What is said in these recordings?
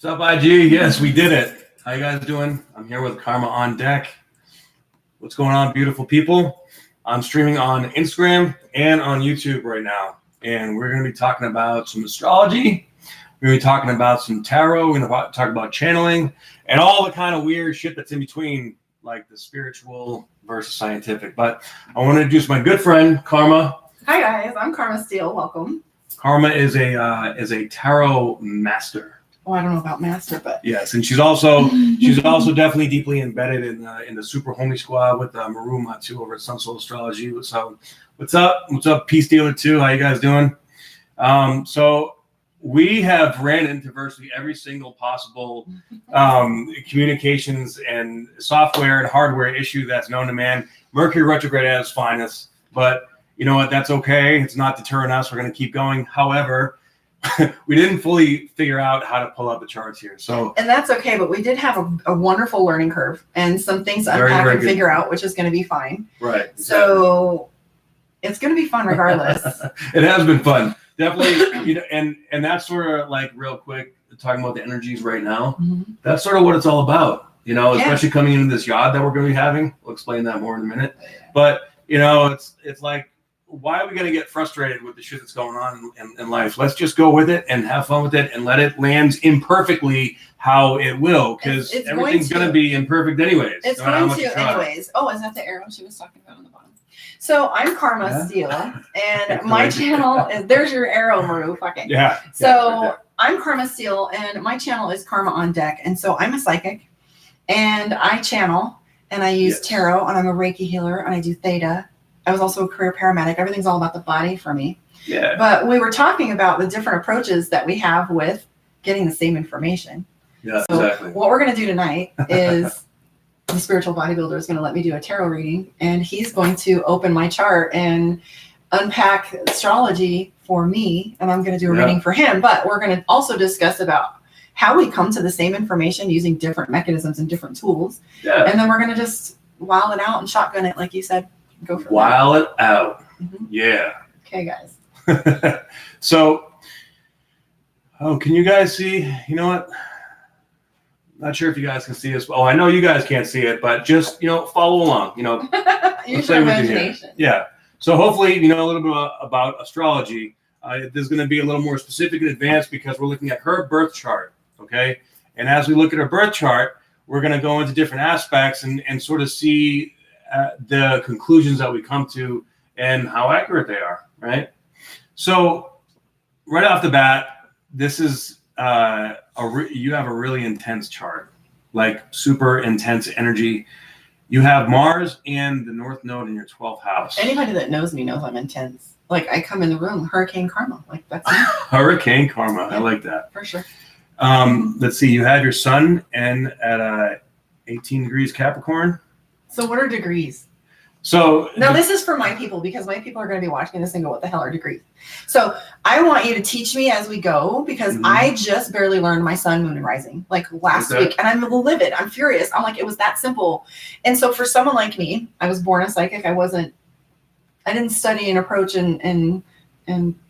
What's up, IG? Yes, we did it. How you guys doing? I'm here with Karma on deck. What's going on, beautiful people? I'm streaming on Instagram and on YouTube right now, and we're going to be talking about some astrology. We're going to be talking about some tarot. We're going to talk about channeling and all the kind of weird shit that's in between, like the spiritual versus scientific. But I want to introduce my good friend, Karma. Hi guys, I'm Karma Steele. Welcome. Karma is a tarot master. Oh, I don't know about master, but yes, and she's also definitely deeply embedded in the Super Homie Squad with Maru Matu over at Sun Soul Astrology. So, what's up? What's up, Peace Dealer 2? How you guys doing? So we have ran into virtually every single possible communications and software and hardware issue that's known to man. Mercury retrograde at its finest, but you know what? That's okay. It's not deterring us. We're going to keep going. However, we didn't fully figure out how to pull out the charts here. And that's okay, but we did have a wonderful learning curve and some things to unpack and figure out, which is going to be fine. Right. Exactly. So it's going to be fun regardless. It has been fun. Definitely, and that's sort of like real quick, talking about the energies right now. Mm-hmm. That's sort of what it's all about, especially coming into this yard that we're going to be having. We'll explain that more in a minute. But, it's like, why are we going to get frustrated with the shit that's going on in life? Let's just go with it and have fun with it and let it land imperfectly how it will, because everything's going to be imperfect anyways. It's going to anyways. Oh, is that the arrow she was talking about on the bottom? So I'm Karma Steele, and my channel is, there's your arrow, Maru. Fucking. Yeah. So right, I'm Karma Steele, and my channel is Karma on Deck. And so I'm a psychic, and I channel, and I use tarot, and I'm a Reiki healer, and I do theta. I was also a career paramedic. Everything's all about the body for me. Yeah. But we were talking about the different approaches that we have with getting the same information. Yeah, so exactly. What we're going to do tonight is the spiritual bodybuilder is going to let me do a tarot reading, and he's going to open my chart and unpack astrology for me, and I'm going to do a reading for him. But we're going to also discuss about how we come to the same information using different mechanisms and different tools. Yeah. And then we're going to just wow it out and shotgun it, like you said. Go for While it out. Mm-hmm. Yeah. Okay, guys. So, can you guys see? You know what? Not sure if you guys can see this. Oh, I know you guys can't see it, but just, follow along. Use your imagination. Yeah. So hopefully, a little bit about astrology. There's going to be a little more specific and advanced because we're looking at her birth chart. Okay. And as we look at her birth chart, we're going to go into different aspects and sort of see the conclusions that we come to and how accurate they are, right? So right off the bat, this is you have a really intense chart, like super intense energy. You have Mars and the North Node in your 12th house. Anybody that knows me knows I'm intense. Like I come in the room, Hurricane Karma. Like that's Hurricane Karma. I like that. For sure. Let's see. You have your sun and at 18 degrees Capricorn. So what are degrees? So now this is for my people, because my people are going to be watching this and go, what the hell are degrees? So I want you to teach me as we go, because I just barely learned my sun, moon, and rising like last week. And I'm livid. I'm furious. I'm like, it was that simple. And so for someone like me, I was born a psychic. I didn't study and approach and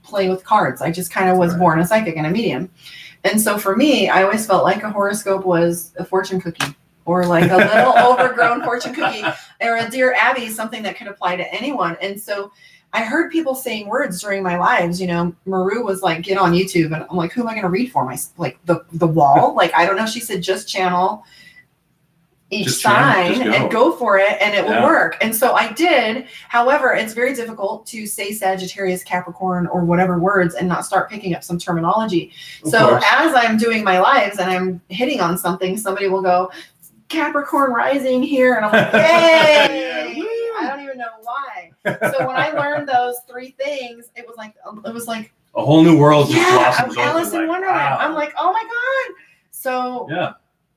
play with cards. I just kind of was born a psychic and a medium. And so for me, I always felt like a horoscope was a fortune cookie. Or like a little overgrown fortune cookie, or a Dear Abby, something that could apply to anyone. And so I heard people saying words during my lives. Maru was like, get on YouTube. And I'm like, who am I going to read for? Like the wall? Like, I don't know. She said, just channel each sign and go for it, and it will work. And so I did. However, it's very difficult to say Sagittarius, Capricorn, or whatever words and not start picking up some terminology. So as I'm doing my lives and I'm hitting on something, somebody will go, Capricorn rising here, and I'm like, yay! I don't even know why. So when I learned those three things, it was like a whole new world. I'm Alice in Wonderland. Wow. I'm like, oh my god. So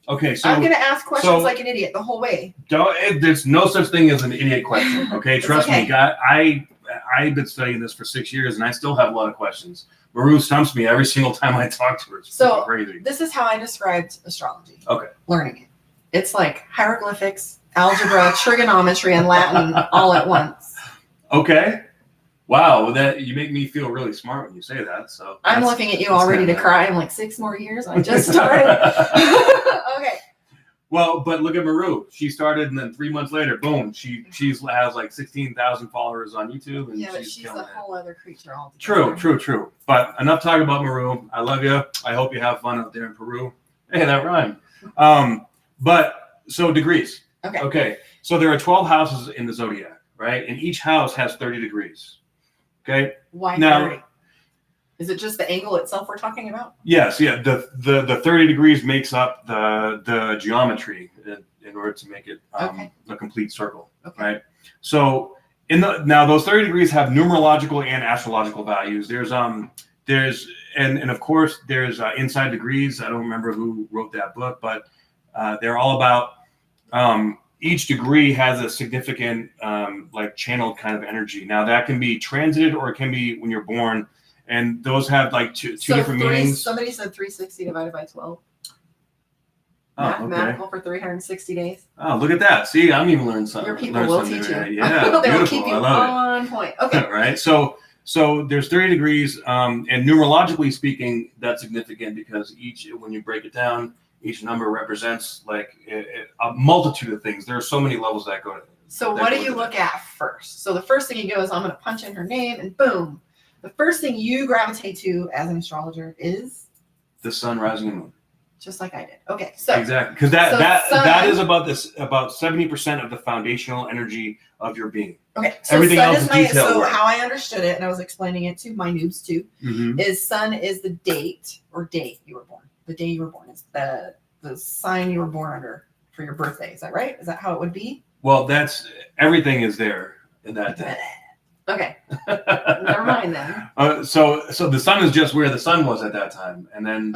okay. So I'm gonna ask questions like an idiot the whole way. There's no such thing as an idiot question. Okay, trust me. I've been studying this for 6 years, and I still have a lot of questions. Maru stumps me every single time I talk to her. It's so crazy. This is how I described astrology. Okay. Learning it. It's like hieroglyphics, algebra, trigonometry, and Latin all at once. Okay. Wow, that you make me feel really smart when you say that. So I'm looking at you all ready to cry. I'm like 6 more years. I just started. Okay. Well, but look at Maru. She started, and then 3 months later, boom, she's has like 16,000 followers on YouTube, and Yeah, but she's she's killing a whole other creature it. altogether. True. But enough talk about Maru. I love you. I hope you have fun out there in Peru. Hey, that rhymed. But so degrees. Okay. So there are 12 houses in the zodiac, right? And each house has 30 degrees. Okay. Why Now, 30? Is it just the angle itself we're talking about? Yes, yeah. The 30 degrees makes up the geometry in order to make it a complete circle, right? So now those 30 degrees have numerological and astrological values. There's and of course there's inside degrees. I don't remember who wrote that book, but they're all about each degree has a significant like channeled kind of energy. Now that can be transited or it can be when you're born. And those have like two different meanings. Somebody said 360 divided by 12. Oh, Mathematical for 360 days. Oh, look at that. See, I'm even learning something. Your people will teach you. Yeah, they beautiful. will keep you on point. Okay. Right. So there's 30 degrees, and numerologically speaking, that's significant because when you break it down, each number represents like a multitude of things. There are so many levels that go to. So what do you look at first? So the first thing you go is I'm going to punch in her name, and boom. The first thing you gravitate to as an astrologer is the sun, rising, and moon. Just like I did. Okay, so exactly, because that is about 70% of the foundational energy of your being. Okay, so everything sun else is detail work. How I understood it, and I was explaining it to my noobs too, is sun is the date you were born. The day you were born is the sign you were born under for your birthday. Is that right? Is that how it would be? Well, everything is there in that day. Okay. Never mind then. So the sun is just where the sun was at that time, and then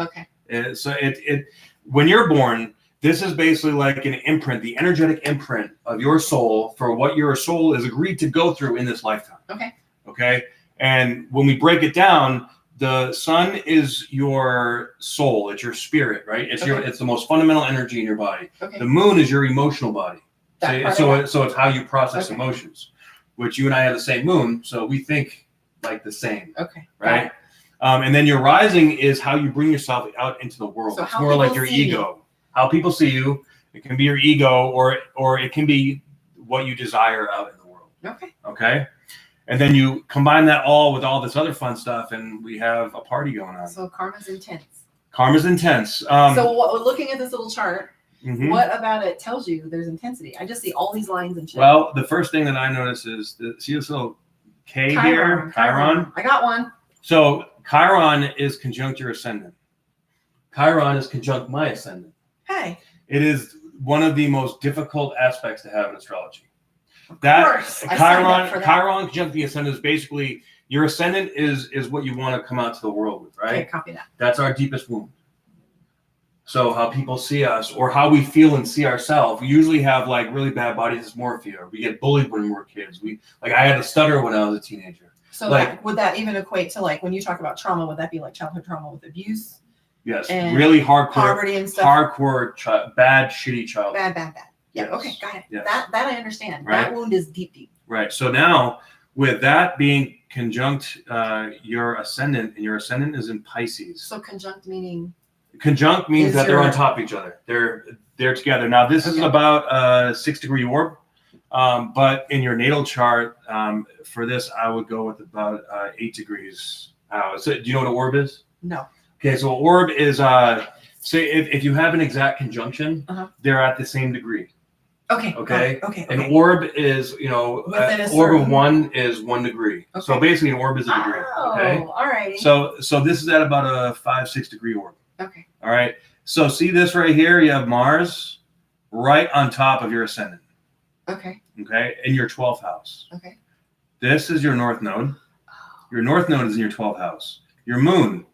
when you're born, this is basically like an imprint, the energetic imprint of your soul for what your soul is agreed to go through in this lifetime. Okay. And when we break it down, the sun is your soul, it's your spirit, right? It's the most fundamental energy in your body. The moon is your emotional body. So it's how you process emotions. Which you and I have the same moon, so we think like the same. Okay. Right? And then your rising is how you bring yourself out into the world. So it's more like your ego. How people see you. It can be your ego or it can be what you desire out in the world. Okay. And then you combine that all with all this other fun stuff and we have a party going on. So karma's intense. So looking at this little chart, what about it tells you there's intensity? I just see all these lines and shit. Well, the first thing that I notice is see this little K here? Chiron. I got one. So Chiron is conjunct your ascendant. Chiron is conjunct my ascendant. Hey. It is one of the most difficult aspects to have in astrology. Of course. Chiron conjunct the ascendant is basically your ascendant is what you want to come out to the world with, right? Okay, copy that. That's our deepest wound. So how people see us or how we feel and see ourselves. We usually have like really bad body dysmorphia. We get bullied when we're kids. I had to stutter when I was a teenager. So would that even equate to like when you talk about trauma, would that be like childhood trauma with abuse? Yes. Really hardcore. Poverty and stuff. Hardcore, bad, shitty childhood. Bad. Yeah. Yes. Okay. Got it. Yes. That I understand. Right? That wound is deep. Right. So now with that being conjunct your ascendant and your ascendant is in Pisces. So conjunct meaning? Conjunct means that they're on top of each other. They're together. Now this is about a 6-degree orb, but in your natal chart, for this I would go with about 8 degrees. So do you know what an orb is? No. Okay, so an orb is say if you have an exact conjunction, they're at the same degree. Okay. An orb is orb of 1 is 1 degree. Okay. So basically an orb is a degree. Okay. All right. So this is at about a 5-6 degree orb. Okay. All right. So see this right here? You have Mars right on top of your ascendant. Okay. Okay. In your 12th house. Okay. This is your north node. Your north node is in your 12th house. Your moon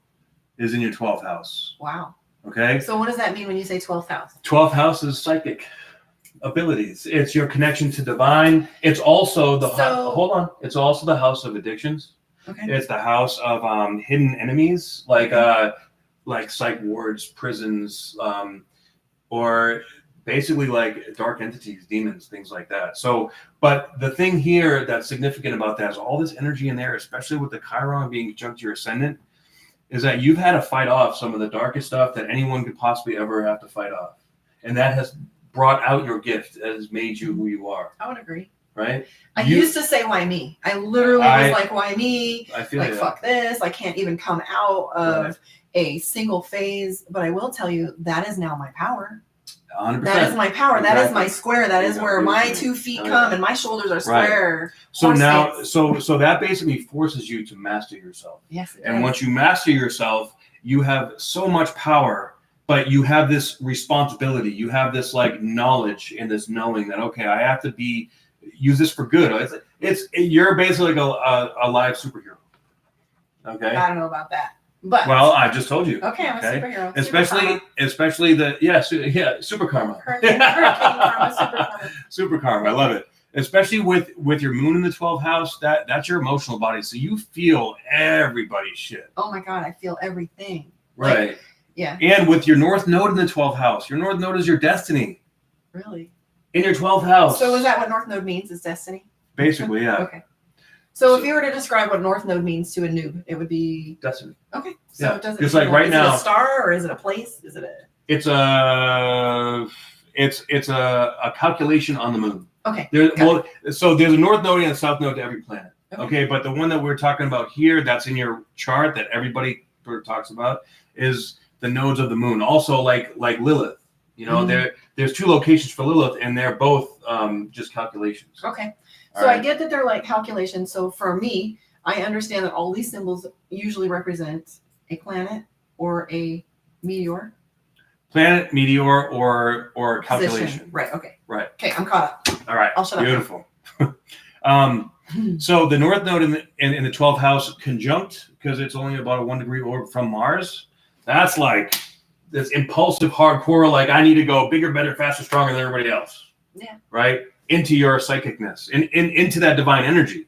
is in your 12th house. Wow. Okay. So what does that mean when you say 12th house? 12th house is psychic abilities. It's your connection to divine. It's also hold on. It's also the house of addictions. Okay. It's the house of hidden enemies like psych wards, prisons, or basically like dark entities, demons, things like that. So, but the thing here that's significant about that is all this energy in there, especially with the Chiron being conjunct to your ascendant, is that you've had to fight off some of the darkest stuff that anyone could possibly ever have to fight off. And that has brought out your gift, that has made you who you are. I would agree. Right? I used to say, why me? I literally was like, why me? I feel like, fuck this. I can't even come out of a single phase. But I will tell you, that is now my power. 100%. That is my power. Exactly. That is my square. That is where my 2 feet come and my shoulders are square. Right. So now, so that basically forces you to master yourself. Yes, it and does. once you master yourself, you have so much power, but you have this responsibility. You have this like knowledge and this knowing that, okay, I have to use this for good. You're basically like a live superhero. Okay. I don't know about that. But well, I just told you. Okay, I'm a superhero. Especially super karma. Hurricane karma, super karma. Super karma. I love it. Especially with your moon in the 12th house, that's your emotional body. So you feel everybody's shit. Oh my God, I feel everything. Right. Like, yeah. And with your North Node in the 12th house, your North Node is your destiny. Really? In your 12th house. So is that what North Node means? Is destiny? Basically, yeah. Okay. So if you were to describe what North Node means to a noob, it would be destiny. Okay. So yeah. does it just like right now? Is it a star or is it a place? Is it a? It's a calculation on the moon. Okay. So there's a North Node and a South Node to every planet. Okay, but the one that we're talking about here, that's in your chart that everybody talks about, is the nodes of the moon. Also, like Lilith. You know, there's 2 locations for Lilith, and they're both just calculations. Okay. So I get that they're like calculations. So for me, I understand that all these symbols usually represent a planet or a meteor. Planet, meteor, or calculation. Position. Right. Okay. Right. Okay, I'm caught up. All right. I'll shut up. Beautiful. So the North Node in the 12th house conjunct, because it's only about a 1 degree orbit from Mars. That's like this impulsive, hardcore, like I need to go bigger, better, faster, stronger than everybody else. Yeah. Right? Into your psychicness, into that divine energy.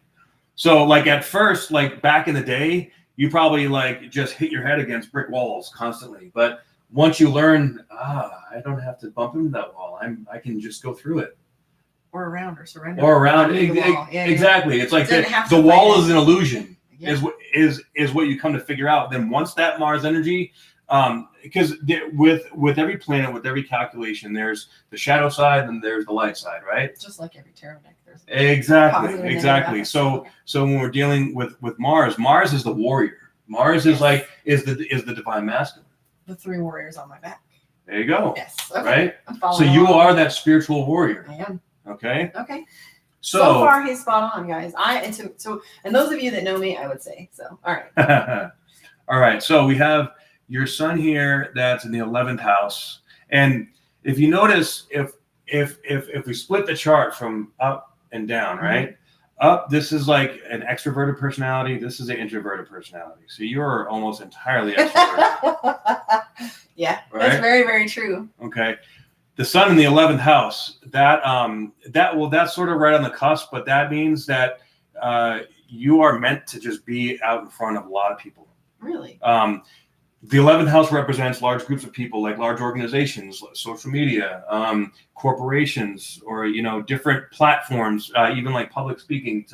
So like at first, like back in the day, you probably like just hit your head against brick walls constantly. But once you learn, I don't have to bump into that wall. I can just go through it. Or around or surrender. Or around. Exactly. It's like the wall is an illusion, is what you come to figure out. Then once that Mars energy, because with every planet, with every calculation, there's the shadow side and there's the light side, right? Just like every tarot deck, there's exactly. So when we're dealing with Mars is the warrior. Mars is the divine masculine. The 3 warriors on my back. There you go. Yes. Okay. Right. I'm following so you along. are that spiritual warrior. I am. Okay. Okay. So far he's spot on, guys. And those of you that know me, I would say so. All right. All right. So we have your sun here that's in the 11th house, and if you notice, if we split the chart from up and down, right? Up, this is like an extroverted personality. This is an introverted personality. So you're almost entirely extroverted. Yeah, right? That's very, very true. Okay. The sun in the 11th house, that's sort of right on the cusp, but that means that you are meant to just be out in front of a lot of people. Really? The 11th house represents large groups of people, like large organizations, social media, corporations, or different platforms, even like public speaking.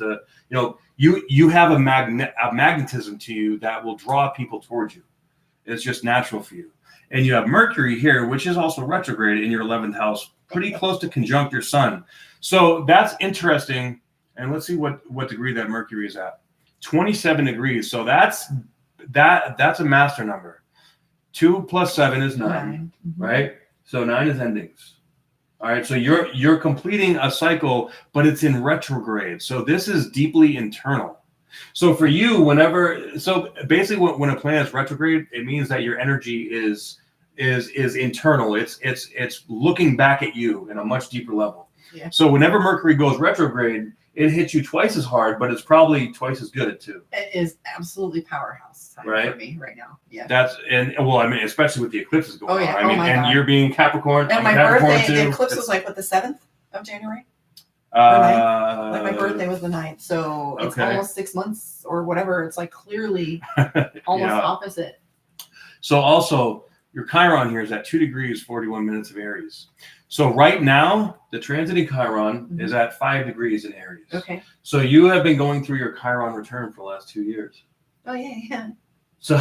You have a magnetism to you that will draw people towards you. It's just natural for you. And you have Mercury here, which is also retrograde in your 11th house, pretty close to conjunct your sun. So that's interesting. And let's see what degree that Mercury is at. 27 degrees. So that's a master number. 2 + 7 is 9, right? So 9 is endings. All right. So you're completing a cycle, but it's in retrograde. So this is deeply internal. So for you, basically when a planet is retrograde, it means that your energy is internal. It's looking back at you in a much deeper level. Yeah. So whenever Mercury goes retrograde, it hits you twice as hard, but it's probably twice as good at 2. It is absolutely powerhouse time for me right now. Yeah. Especially with the eclipses going on. Oh my God. You're being Capricorn. And my Capricorn birthday, too. the eclipse was like the 7th of January. Like my birthday was the 9th, so it's almost 6 months or whatever. It's like clearly almost opposite. So also your Chiron here is at 2 degrees, 41 minutes of Aries. So right now, the transiting Chiron is at 5 degrees in Aries. Okay. So you have been going through your Chiron return for the last 2 years. Oh yeah. So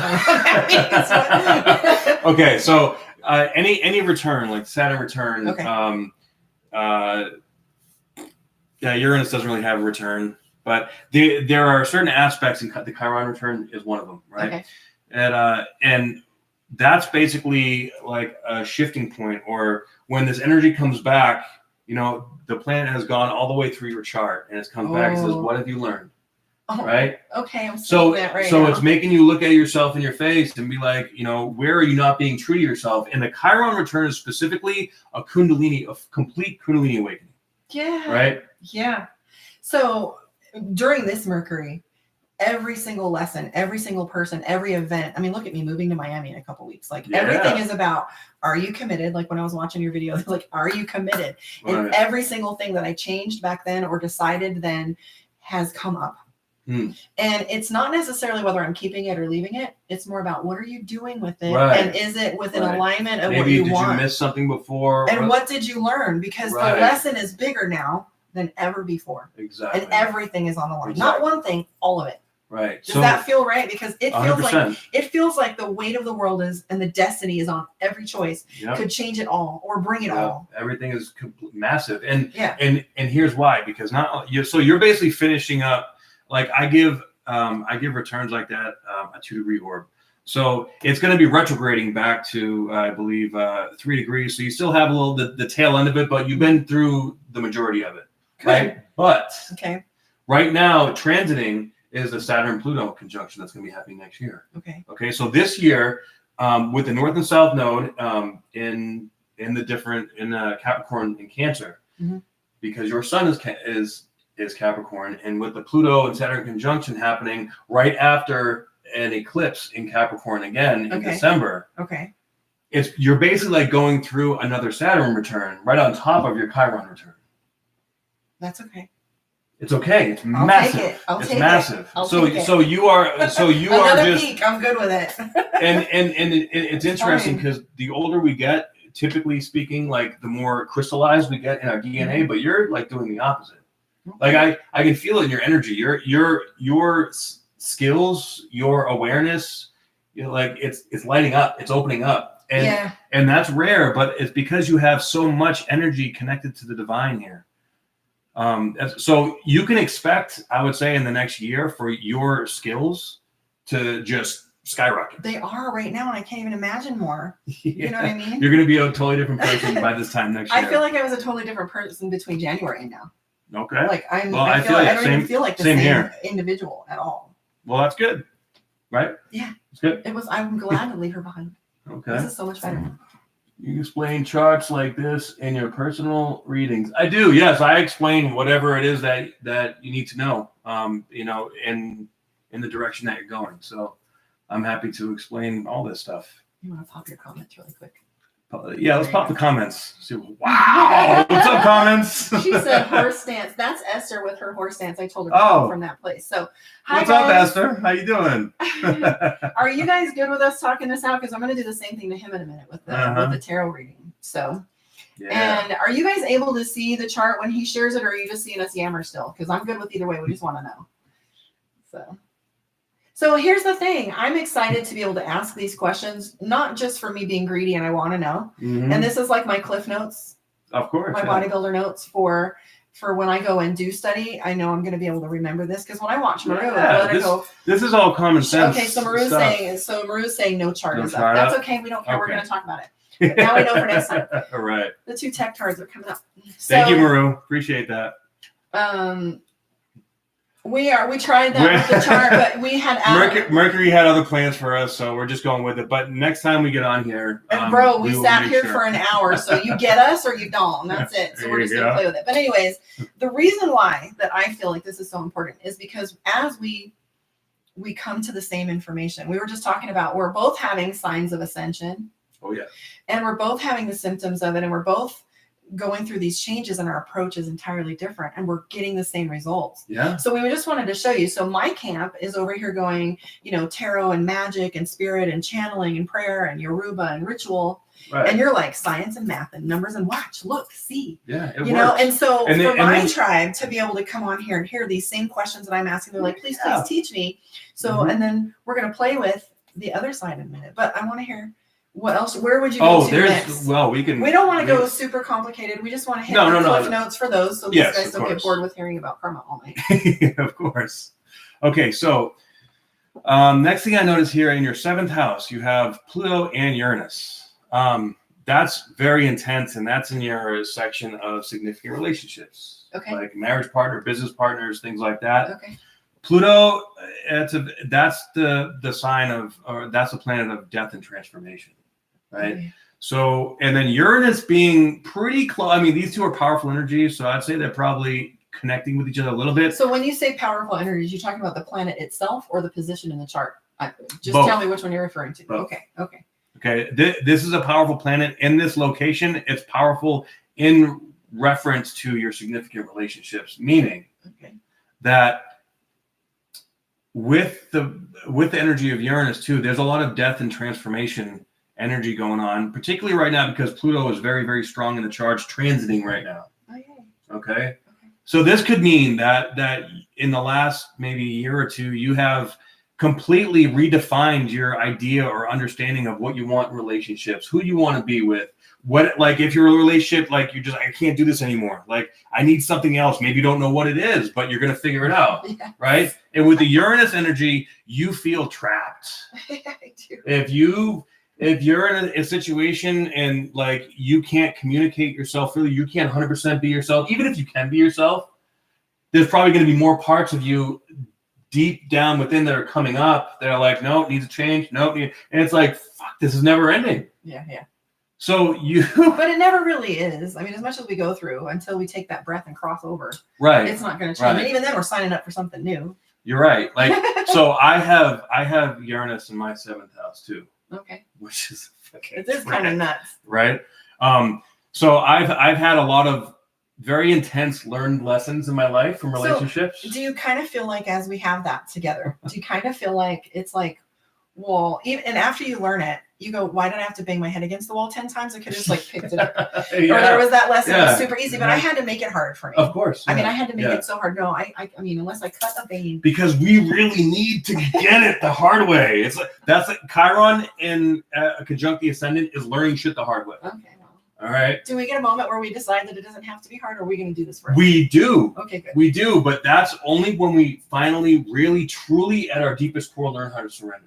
okay, so any return like Saturn return, Okay. Yeah, Uranus doesn't really have a return, but there are certain aspects in the Chiron return is one of them, right? Okay. And that's basically like a shifting point, or when this energy comes back, you know, the planet has gone all the way through your chart and it's come back and says, "What have you learned?" Oh, right? Okay, I'm So seeing that right so now. it's making you look at yourself in your face and be like, you know, where are you not being true to yourself? And the Chiron return is specifically a complete Kundalini awakening. Yeah. Right? Yeah. So during this Mercury, every single lesson, every single person, every event. I mean, look at me moving to Miami in a couple weeks. Like everything is about, are you committed? Like when I was watching your video, like, are you committed? And Right. every single thing that I changed back then or decided then has come up. And it's not necessarily whether I'm keeping it or leaving it. It's more about what are you doing with it, Right. and is it within Right. alignment of Maybe what you did want? you miss something before? And what did you learn? Because Right. the lesson is bigger now than ever before, Exactly. and everything is on the line. Exactly. Not one thing, all of it. Right. Does that feel right? Because it feels 100%. like the weight of the world is, and the destiny is on every choice. Yep. Could change it all or bring it all. Everything is massive, and Yeah. and here's why, because so you're basically finishing up. Like I give returns like that a 2 degree orb, so it's going to be retrograding back to I believe 3 degrees. So you still have a little the tail end of it, but you've been through the majority of it, right? But Okay. right now, transiting is the Saturn-Pluto conjunction that's going to be happening next year. Okay. Okay, so this year, with the North and South node in Capricorn and Cancer, because your Sun is Capricorn, and with the Pluto and Saturn conjunction happening right after an eclipse in Capricorn again in December, Okay. you're basically like going through another Saturn return right on top of your Chiron return. That's okay. It's okay. It's I'll massive. take it. I'll it's take massive. it. I'll So take it. so you are Another just peak. I'm good with it. and it's interesting Fine. because the older we get, typically speaking, like the more crystallized we get in our DNA, but you're like doing the opposite. Like I can feel it in your energy. Your skills, your awareness, you know, like it's lighting up. It's opening up. And that's rare, but it's because you have so much energy connected to the divine here. So you can expect, I would say, in the next year for your skills to just skyrocket. They are right now, and I can't even imagine more. You know what I mean? You're going to be a totally different person by this time next year. I feel like I was a totally different person between January and now. Okay. Like I I feel like I don't same- even feel like the same same here. individual at all. Well, that's good, right? Yeah. It's good. I'm glad to leave her behind. Okay. This is so much better. You explain charts like this in your personal readings. I do. Yes, I explain whatever it is that you need to know. You know, in the direction that you're going. So I'm happy to explain all this stuff. You want to pop your comments really quick? Yeah, let's pop the comments. Wow, what's up, comments? She said horse stance. That's Esther with her horse stance. I told her to Oh. come from that place. So, hi What's up, guys. Esther? How you doing? Are you guys good with us talking this out? Because I'm going to do the same thing to him in a minute with the tarot reading. So, Yeah. and are you guys able to see the chart when he shares it, or are you just seeing us yammer still? Because I'm good with either way. We just want to know. So here's the thing. I'm excited to be able to ask these questions, not just for me being greedy and I want to know. Mhm. And this is like my cliff notes, Of course. my bodybuilder notes for when I go and do study. I know I'm going to be able to remember this because when I watch Maru, Yeah, I go, This is all common sense. okay, so Maru's stuff. saying no chart No is chart up. That's up? okay. We don't care. We're Okay. going to talk about it. But now we know for next time. All right. The 2 tech cards are coming up. Thank you, Maru. Appreciate that. We tried that with the chart, but we had Mercury had other plans for us, so we're just going with it. But next time we get on here, and bro, we will sat make here sure. for an hour, so you get us or you don't. And that's it. So There we're you just gonna go. play with it. But anyways, the reason why that I feel like this is so important is because as we come to the same information, we were just talking about we're both having signs of ascension. Oh yeah. And we're both having the symptoms of it, and we're both going through these changes and our approach is entirely different and we're getting the same results. Yeah. So we just wanted to show you. So my camp is over here going, tarot and magic and spirit and channeling and prayer and Yoruba and ritual. Right. And you're like science and math and numbers and watch, look, see. Yeah, it you know, works. and so And for then- my tribe to be able to come on here and hear these same questions that I'm asking, they're like, please teach me. So, Mhm. and then we're going to play with the other side in a minute, but I want to hear what else, where would you go to next? We can. We don't want to go super complicated. We just want to hit No, the no, cliff notes for those so these Yes, guys of don't get course. bored with hearing about karma all night. Of course. Okay, so next thing I notice here in your 7th house, you have Pluto and Uranus. That's very intense, and that's in your section of significant relationships. Okay. Like marriage partner, business partners, things like that. Okay. Pluto, that's the sign of, or that's the planet of death and transformation, right? Okay. So, and then Uranus being pretty close. I mean, these two are powerful energies, so I'd say they're probably connecting with each other a little bit. So when you say powerful energies, you're talking about the planet itself or the position in the chart? Just Both. tell me which one you're referring to. Both. Okay. Okay, this is a powerful planet in this location. It's powerful in reference to your significant relationships, meaning Okay. that with the energy of Uranus too, there's a lot of death and transformation energy going on, particularly right now because Pluto is very, very strong in the charts, transiting right now. Okay. So this could mean that in the last maybe year or two, you have completely redefined your idea or understanding of what you want in relationships, who you want to be with, what, like if you're in a relationship, like you're just, I can't do this anymore. Like I need something else. Maybe you don't know what it is, but you're going to figure it out. Yeah. Right. And with the Uranus energy, you feel trapped. I do. If you're in a situation and like you can't communicate yourself really, you can't 100% be yourself. Even if you can be yourself, there's probably going to be more parts of you deep down within that are coming up that are like, no, it needs to change. No, and it's like, fuck, this is never ending. Yeah. So But it never really is. I mean, as much as we go through until we take that breath and cross over, right. it's not going to change. Right. And even then, we're signing up for something new. You're right. Like, so I have Uranus in my 7th house too, Okay. which is fucking It is kind of nuts. right. So I've had a lot of very intense learned lessons in my life from relationships. Do you kind of feel like as we have that together, do you kind of feel like it's like, well, even and after you learn it, you go, why did I have to bang my head against the wall 10 times? I could have just like picked it up. Yeah. Or there was that lesson that Yeah. was super easy, but I had to make it hard for me. Of course. I mean, yeah. I had to make Yeah. it so hard. No, I mean, unless I cut a vein. Because we really need to get it the hard way. It's like that's like Chiron in a conjunct the ascendant is learning shit the hard way. Okay, well. All right. Do we get a moment where we decide that it doesn't have to be hard, or are we going to do this forever? We do. Okay, good. We do, but that's only when we finally, really, truly, at our deepest core, learn how to surrender.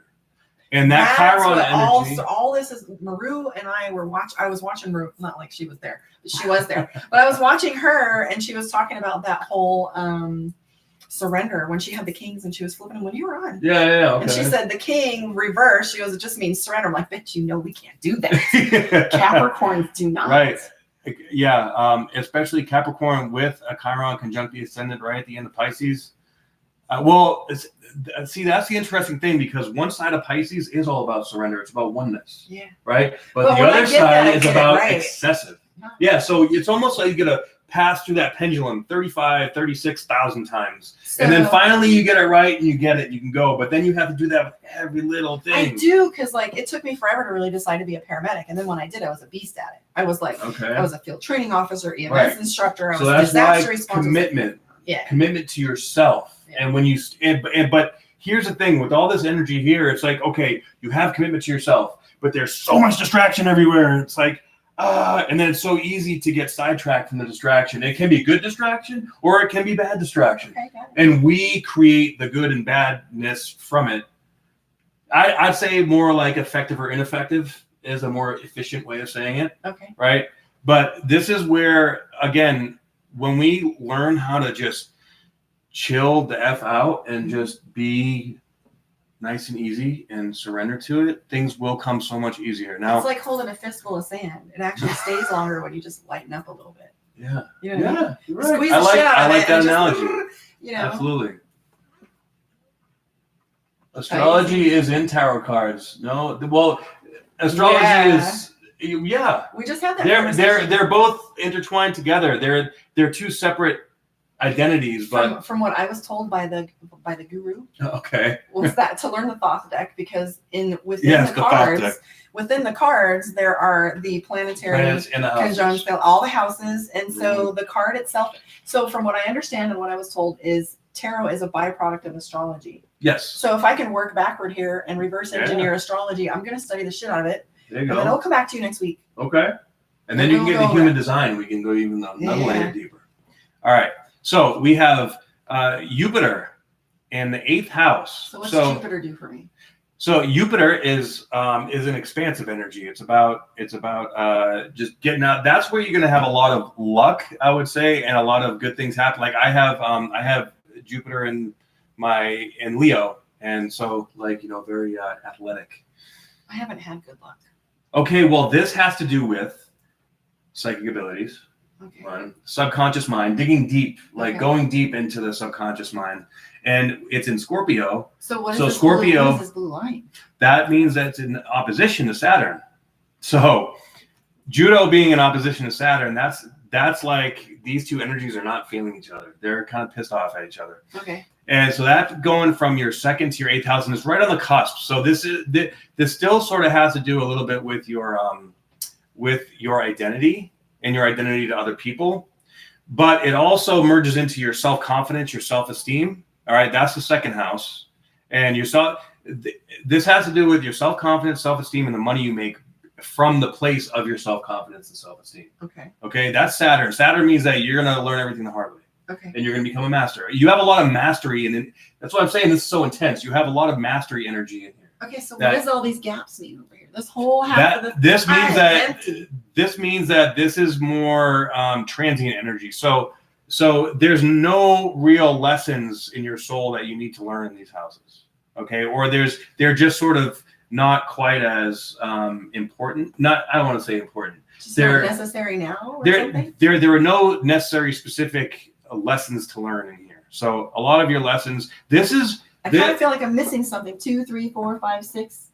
And that That's Chiron what energy. all this is. Maru and I I was watching Maru, not like she was there, but she was there. But I was watching her, and she was talking about that whole surrender when she had the kings and she was flipping them when you were on. Yeah. Okay. And she said the king reverse. She goes, it just means surrender. I'm like, bitch, we can't do that. Capricorns do not. Right. Yeah. Especially Capricorn with a Chiron conjunct the ascendant right at the end of Pisces. See, that's the interesting thing because one side of Pisces is all about surrender. It's about oneness. Yeah. Right. But But the when I other get that, side I is get it about right. excessive. No. Yeah. So it's almost like you got to pass through that pendulum 36,000 times. And then finally you get it right and you get it, you can go. But then you have to do that with every little thing. I do, because like it took me forever to really decide to be a paramedic. And then when I did, I was a beast at it. I was like, Okay. I was a field training officer, EMS Right. instructor. I So was that's disaster why response. commitment. Yeah. Commitment to yourself. Yeah. And when you but here's the thing with all this energy here, it's like, okay, you have commitment to yourself, but there's so much distraction everywhere. It's like, and then it's so easy to get sidetracked from the distraction. It can be good distraction or it can be bad distraction. Okay, got it. And we create the good and badness from it. I'd say more like effective or ineffective is a more efficient way of saying it. Okay. Right. But this is where, again, when we learn how to just chill the F out and just be nice and easy and surrender to it, things will come so much easier. Now, It's like holding a fistful of sand. It actually stays longer when you just lighten up a little bit. yeah. You know what I mean? Yeah. You're right. Squeeze I the like, shit out I of like it that and analogy. just, you know. Absolutely. Astrology is in tarot cards. No, well, astrology Yeah, We just had that. they're conversation. both intertwined together. They're two separate identities, but From what I was told by the guru okay. was that to learn the Thoth deck, because within Yes, the the Thoth cards, deck. within the cards there are the planetary Planets in the houses. conjunctions, all the houses, and so the card itself. So from what I understand and what I was told is tarot is a byproduct of astrology. Yes. So if I can work backward here and reverse engineer astrology, I'm going to study the shit out of it. There you And then go. I'll come back to you next week. Okay. And then you can get the human design. We can go even another layer deeper. All right. So we have Jupiter in the 8th house. So what's Jupiter do for me? So Jupiter is an expansive energy. It's about just getting out. That's where you're going to have a lot of luck, I would say, and a lot of good things happen. Like I have Jupiter in Leo, and so very athletic. I haven't had good luck. Okay, well this has to do with psychic abilities. Okay. One, subconscious mind, digging deep, Okay. going deep into the subconscious mind, and it's in Scorpio. So what is So this Scorpio- what is this blue line? That means that it's in opposition to Saturn. So Judo being in opposition to Saturn, that's like these two energies are not feeling each other. They're kind of pissed off at each other. Okay. And so that going from your 2nd to your 8th house, and it's right on the cusp. So this still sort of has to do a little bit with your identity and your identity to other people, but it also merges into your self-confidence, your self-esteem. All right, that's the 2nd house, and this has to do with your self-confidence, self-esteem, and the money you make from the place of your self-confidence and self-esteem. Okay. Okay, that's Saturn. Saturn means that you're going to learn everything the hard way. Okay. And you're going to become a master. You have a lot of mastery, and that's what I'm saying. This is so intense. You have a lot of mastery energy in here. Okay. So what does all these gaps mean over here? This whole half of the This means that empty. this means that this is more transient energy. So there's no real lessons in your soul that you need to learn in these houses. Okay, or they're just sort of not quite as important. I don't want to say important. Just not necessary now or something? There are no necessary specific lessons to learn in here. So a lot of your lessons, I kind of feel like I'm missing something. 2, 3, 4, 5, 6.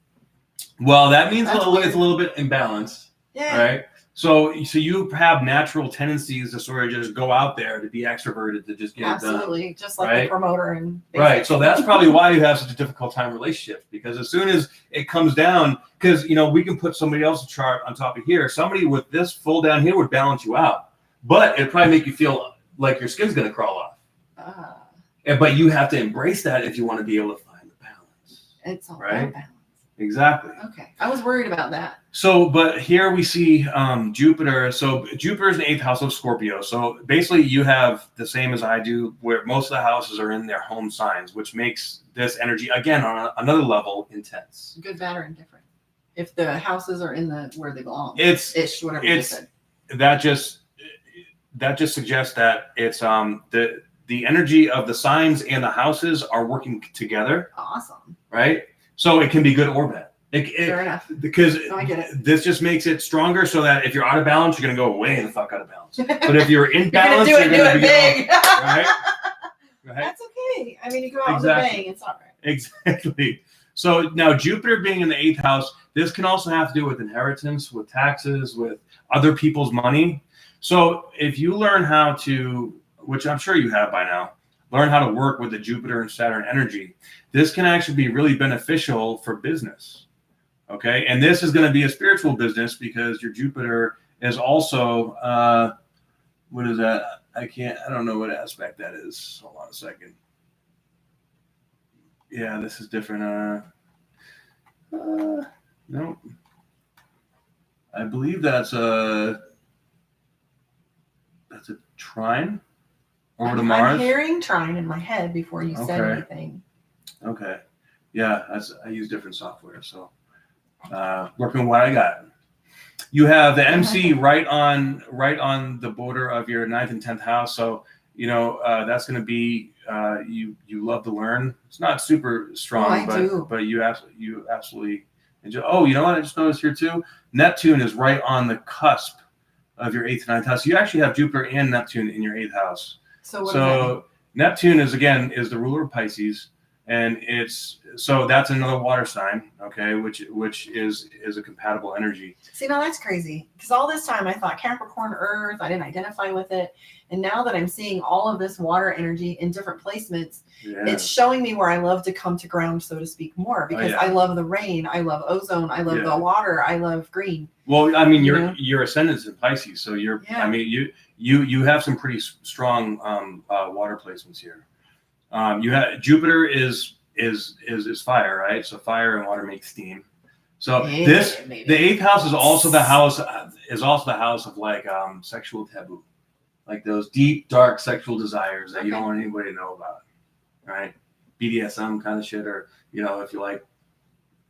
Well, that means That's it's a little bit imbalanced, Yeah. right? So you have natural tendencies to sort of just go out there, to be extroverted, to just get it done. Absolutely. Just like Right? the promoter and Right. So that's probably why you have such a difficult time in relationships, because as soon as it comes down, because we can put somebody else's chart on top of here. Somebody with this full down here would balance you out, but it'd probably make you feel like your skin's going to crawl off. But you have to embrace that if you want to be able to find the balance. It's all Right? about balance. Exactly. Okay. I was worried about that. So, but here we see Jupiter. So Jupiter is in the 8th house of Scorpio. So basically you have the same as I do, where most of the houses are in their home signs, which makes this energy, again, on another level, intense. Good, bad, or indifferent. If the houses are in where they belong. It's Whatever you said. that just suggests that it's the energy of the signs and the houses are working together, Awesome. right? So it can be good or bad. Fair enough. Because I get it. this just makes it stronger, so that if you're out of balance, you're going to go way the fuck out of balance. But if you're in You're gonna balance, do you're going to it be big. right? That's okay. I mean, you go out Exactly. with a bang. It's all right. Exactly. So now Jupiter being in the 8th house, this can also have to do with inheritance, with taxes, with other people's money. So if you learn how to, which I'm sure you have by now, learn how to work with the Jupiter and Saturn energy, this can actually be really beneficial for business. Okay. And this is going to be a spiritual business, because your Jupiter is also, what is that? I don't know what aspect that is. Hold on a second. Yeah, this is different. No, I believe that's a trine over to Mars. I'm hearing trine in my head before you said Okay. anything. Okay, yeah, I use different software, so working with what I got. You have the MC right on the border of your 9th and 10th house, so that's going to be you love to learn. It's not super strong, but you absolutely enjoy. Oh, you know what I just noticed here too? Neptune is right on the cusp of your 8th and 9th house. You actually have Jupiter and Neptune in your 8th house. So what does that mean? Neptune is the ruler of Pisces, And so that's another water sign, okay, which is a compatible energy. See, now that's crazy because all this time I thought Capricorn Earth, I didn't identify with it. And now that I'm seeing all of this water energy in different placements, it's showing me where I love to come to ground, so to speak, more because I love the rain, I love ozone, I love the water, I love green. Well, I mean, your ascendant's in Pisces, so I mean, you have some pretty strong water placements here. You have Jupiter is fire, right? So fire and water make steam. So the 8th house is also the house of like sexual taboo, like those deep, dark sexual desires that you don't want anybody to know about, right? BDSM kind of shit, or if you like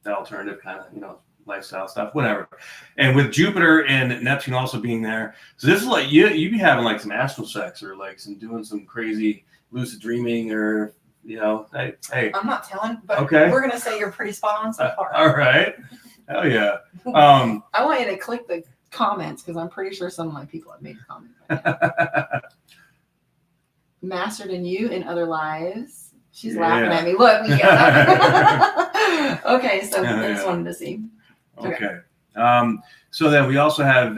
the alternative kind of lifestyle stuff, whatever. And with Jupiter and Neptune also being there, so this is like you be having like some astral sex or like doing some crazy lucid dreaming, or hey, I'm not telling, but we're gonna say you're pretty spot on so far. All right, hell yeah. I want you to click the comments because I'm pretty sure some of my people have made a comment. Mastered in you in other lives. She's laughing at me. Look, okay, so I just wanted to see. Okay. So then we also have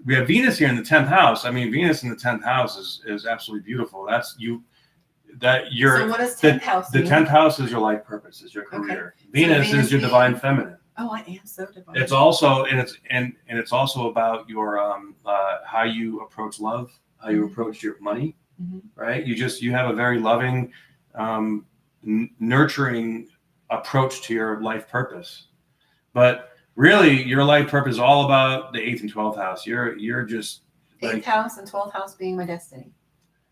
Venus here in the 10th house. I mean, Venus in the 10th house is absolutely beautiful. That's you. So what does 10th house mean? The 10th house is your life purpose, is your career. Okay. Venus is your divine feminine. Oh, I am so divine. It's also it's also about your how you approach love, how you approach your money, right? You have a very loving, nurturing approach to your life purpose, but really your life purpose is all about the 8th and 12th house. You're just 8th house and 12th house being my destiny.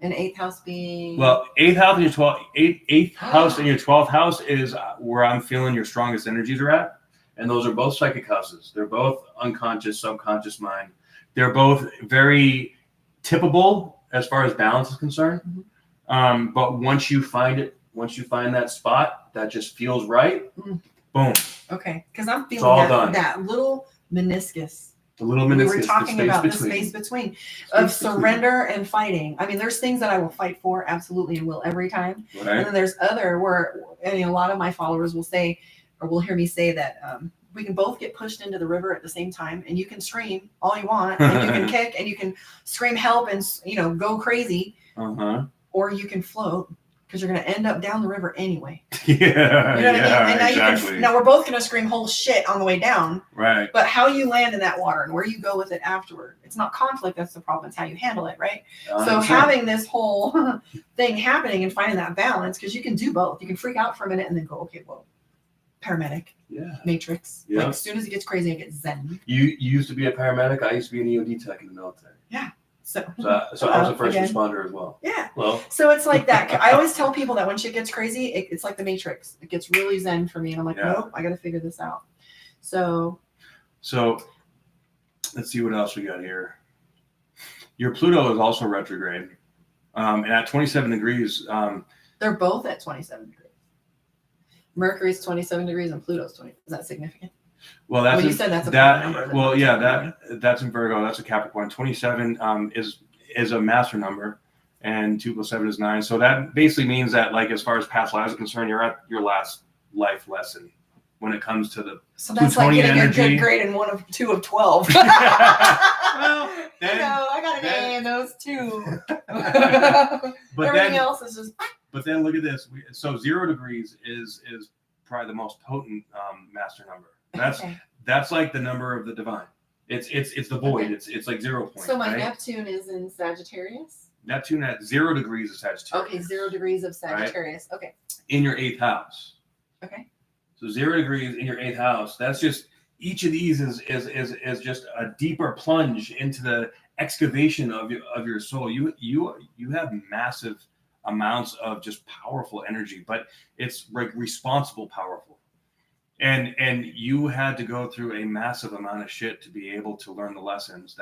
And 8th house being 8th house and your 8th house and your 12th house is where I'm feeling your strongest energies are at, and those are both psychic houses. They're both unconscious, subconscious mind. They're both very tippable as far as balance is concerned. But once you find that spot that just feels right, boom. Okay, because I'm feeling that little meniscus. The little meniscus. We were talking about the space between of surrender and fighting. I mean, there's things that I will fight for, absolutely, and will every time. Right. And then there's other where a lot of my followers will say, or will hear me say that we can both get pushed into the river at the same time, and you can scream all you want, and you can kick, and you can scream help, and go crazy, or you can float. Because you're going to end up down the river anyway. Yeah. You know what I mean? And now we're both going to scream whole shit on the way down. Right. But how you land in that water and where you go with it afterward, it's not conflict. That's the problem. It's how you handle it, right? So having this whole thing happening and finding that balance, because you can do both. You can freak out for a minute and then go, okay, well, paramedic. Yeah. Matrix. Yeah. Like, as soon as it gets crazy, I get zen. You used to be a paramedic. I used to be an EOD tech in the military. Yeah. So I was a first responder as well. Yeah. Well, so it's like that. I always tell people that when shit gets crazy, it's like the Matrix. It gets really zen for me, and I'm like, nope, I got to figure this out. So let's see what else we got here. Your Pluto is also retrograde, and at 27 degrees. They're both at 27 degrees. Mercury's 27 degrees and Pluto's 20. Is that significant? Well, that's you said that's a number. Well, that's in Virgo. That's a Capricorn. 27 is a master number, and 2 + 7 is 9. So that basically means that, like, as far as past lives are concerned, you're at your last life lesson when it comes to the so that's Plutonian like getting energy. A good grade in 1 of 2 of 12. Well, I got an A in those two. Everything else is just. But then look at this. So 0 degrees is probably the most potent master number. That's like the number of the divine. It's the void. Okay. It's like 0 point. So my Neptune is in Sagittarius. Neptune at 0 degrees of Sagittarius. Okay, 0 degrees of Sagittarius. Right? Okay. In your 8th house. Okay. So 0 degrees in your 8th house. That's just each of these is just a deeper plunge into the excavation of your soul. You have massive amounts of just powerful energy, but it's like responsible powerful. And you had to go through a massive amount of shit to be able to learn the lessons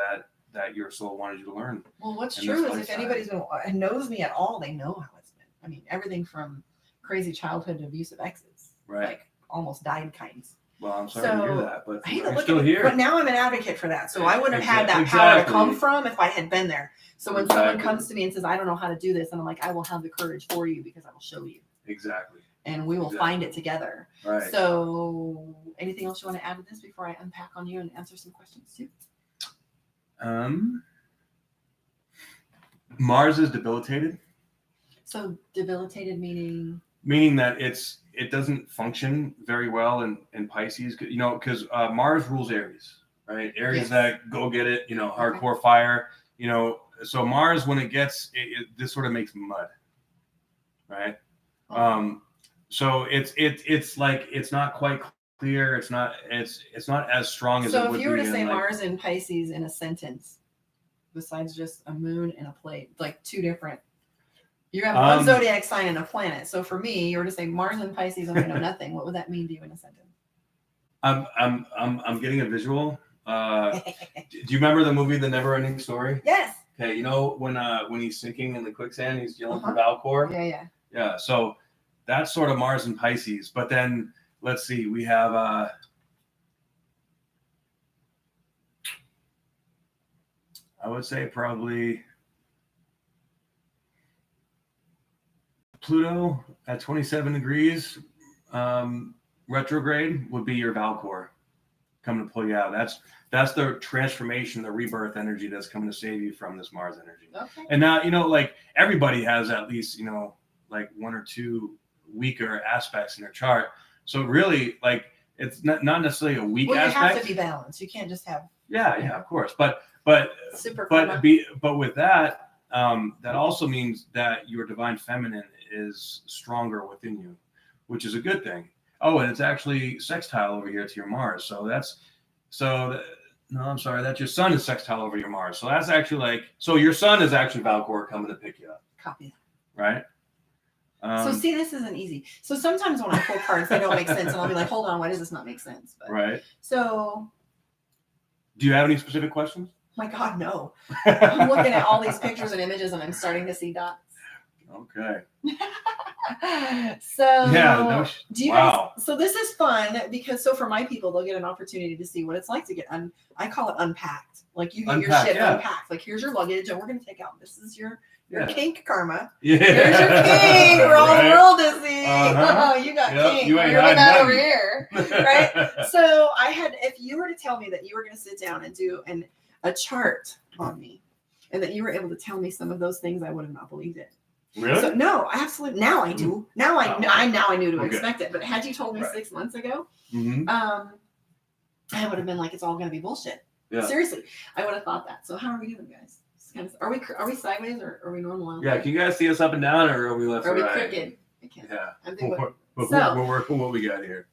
that your soul wanted you to learn. Well, what's true is if anybody's been and knows me at all, they know how it's been. I mean, everything from crazy childhood to abusive exes, right? Like almost died kinds. Well, I'm sorry to hear that, but you're still here. But now I'm an advocate for that, so I wouldn't have had that power to come from if I had been there. So when someone comes to me and says, "I don't know how to do this," and I'm like, "I will have the courage for you because I will show you." Exactly. and we will Exactly. find it together. Right. So, anything else you want to add to this before I unpack on you and answer some questions too? Mars is debilitated, So, debilitated meaning meaning that it doesn't function very well in Pisces. You know, because Mars rules Aries, right? Aries Yes. that go get it. You know, hardcore fire. You know, so Mars when it gets this sort of makes mud, right? So it's like it's not quite clear. It's not as strong as it So would if you were be to in, say like, Mars and Pisces in a sentence, besides just a moon and a plate, like two different. You have one zodiac sign and a planet. So for me, you were to say Mars and Pisces and I know nothing. What would that mean to you in a sentence? I'm getting a visual. Do you remember the movie The Never Ending Story? Yes. Okay, you know when he's sinking in the quicksand, he's yelling for Valcor. Yeah. Yeah. So that's sort of Mars and Pisces. But then let's see, we have I would say probably Pluto at 27 degrees retrograde would be your Valcor coming to pull you out. That's the transformation, the rebirth energy that's coming to save you from this Mars energy. Okay. And now, you know, like everybody has at least, you know, like one or two weaker aspects in their chart. So really, like, it's not necessarily a weak aspect. You have to be balanced. You can't just have. Yeah, of course. But Super. But with that, that also means that your divine feminine is stronger within you, which is a good thing. Oh, and it's actually sextile over here to your Mars. So that's your sun is sextile over your Mars. So that's actually so your sun is actually Valcor coming to pick you up. Copy that. Right. So see, this isn't easy. So sometimes when I pull cards, they don't make sense, and I'll be like, "Hold on, why does this not make sense?" But, right. So. Do you have any specific questions? My God, no. I'm looking at all these pictures and images, and I'm starting to see dots. Okay. So yeah, do you guys? So this is fun because for my people, they'll get an opportunity to see what it's like to get I call it unpacked. Like you get your shit unpacked. Like here's your luggage, and we're gonna take out. This is your kink karma. Yeah. Here's your kink. We're all world to see. Oh, you got kink. You ain't got that over here, right? So if you were to tell me that you were gonna sit down and do a chart on me, and that you were able to tell me some of those things, I would have not believed it. Really? So, no, absolutely. Now I do. Now I knew to expect it. But had you told me 6 months ago, I would have been like, it's all going to be bullshit. Yeah. Seriously, I would have thought that. So how are we doing, guys? Are we sideways or are we normal? Yeah. Can you guys see us up and down, or are we left? Are we crooked? I can't. Yeah. We're working what we got here.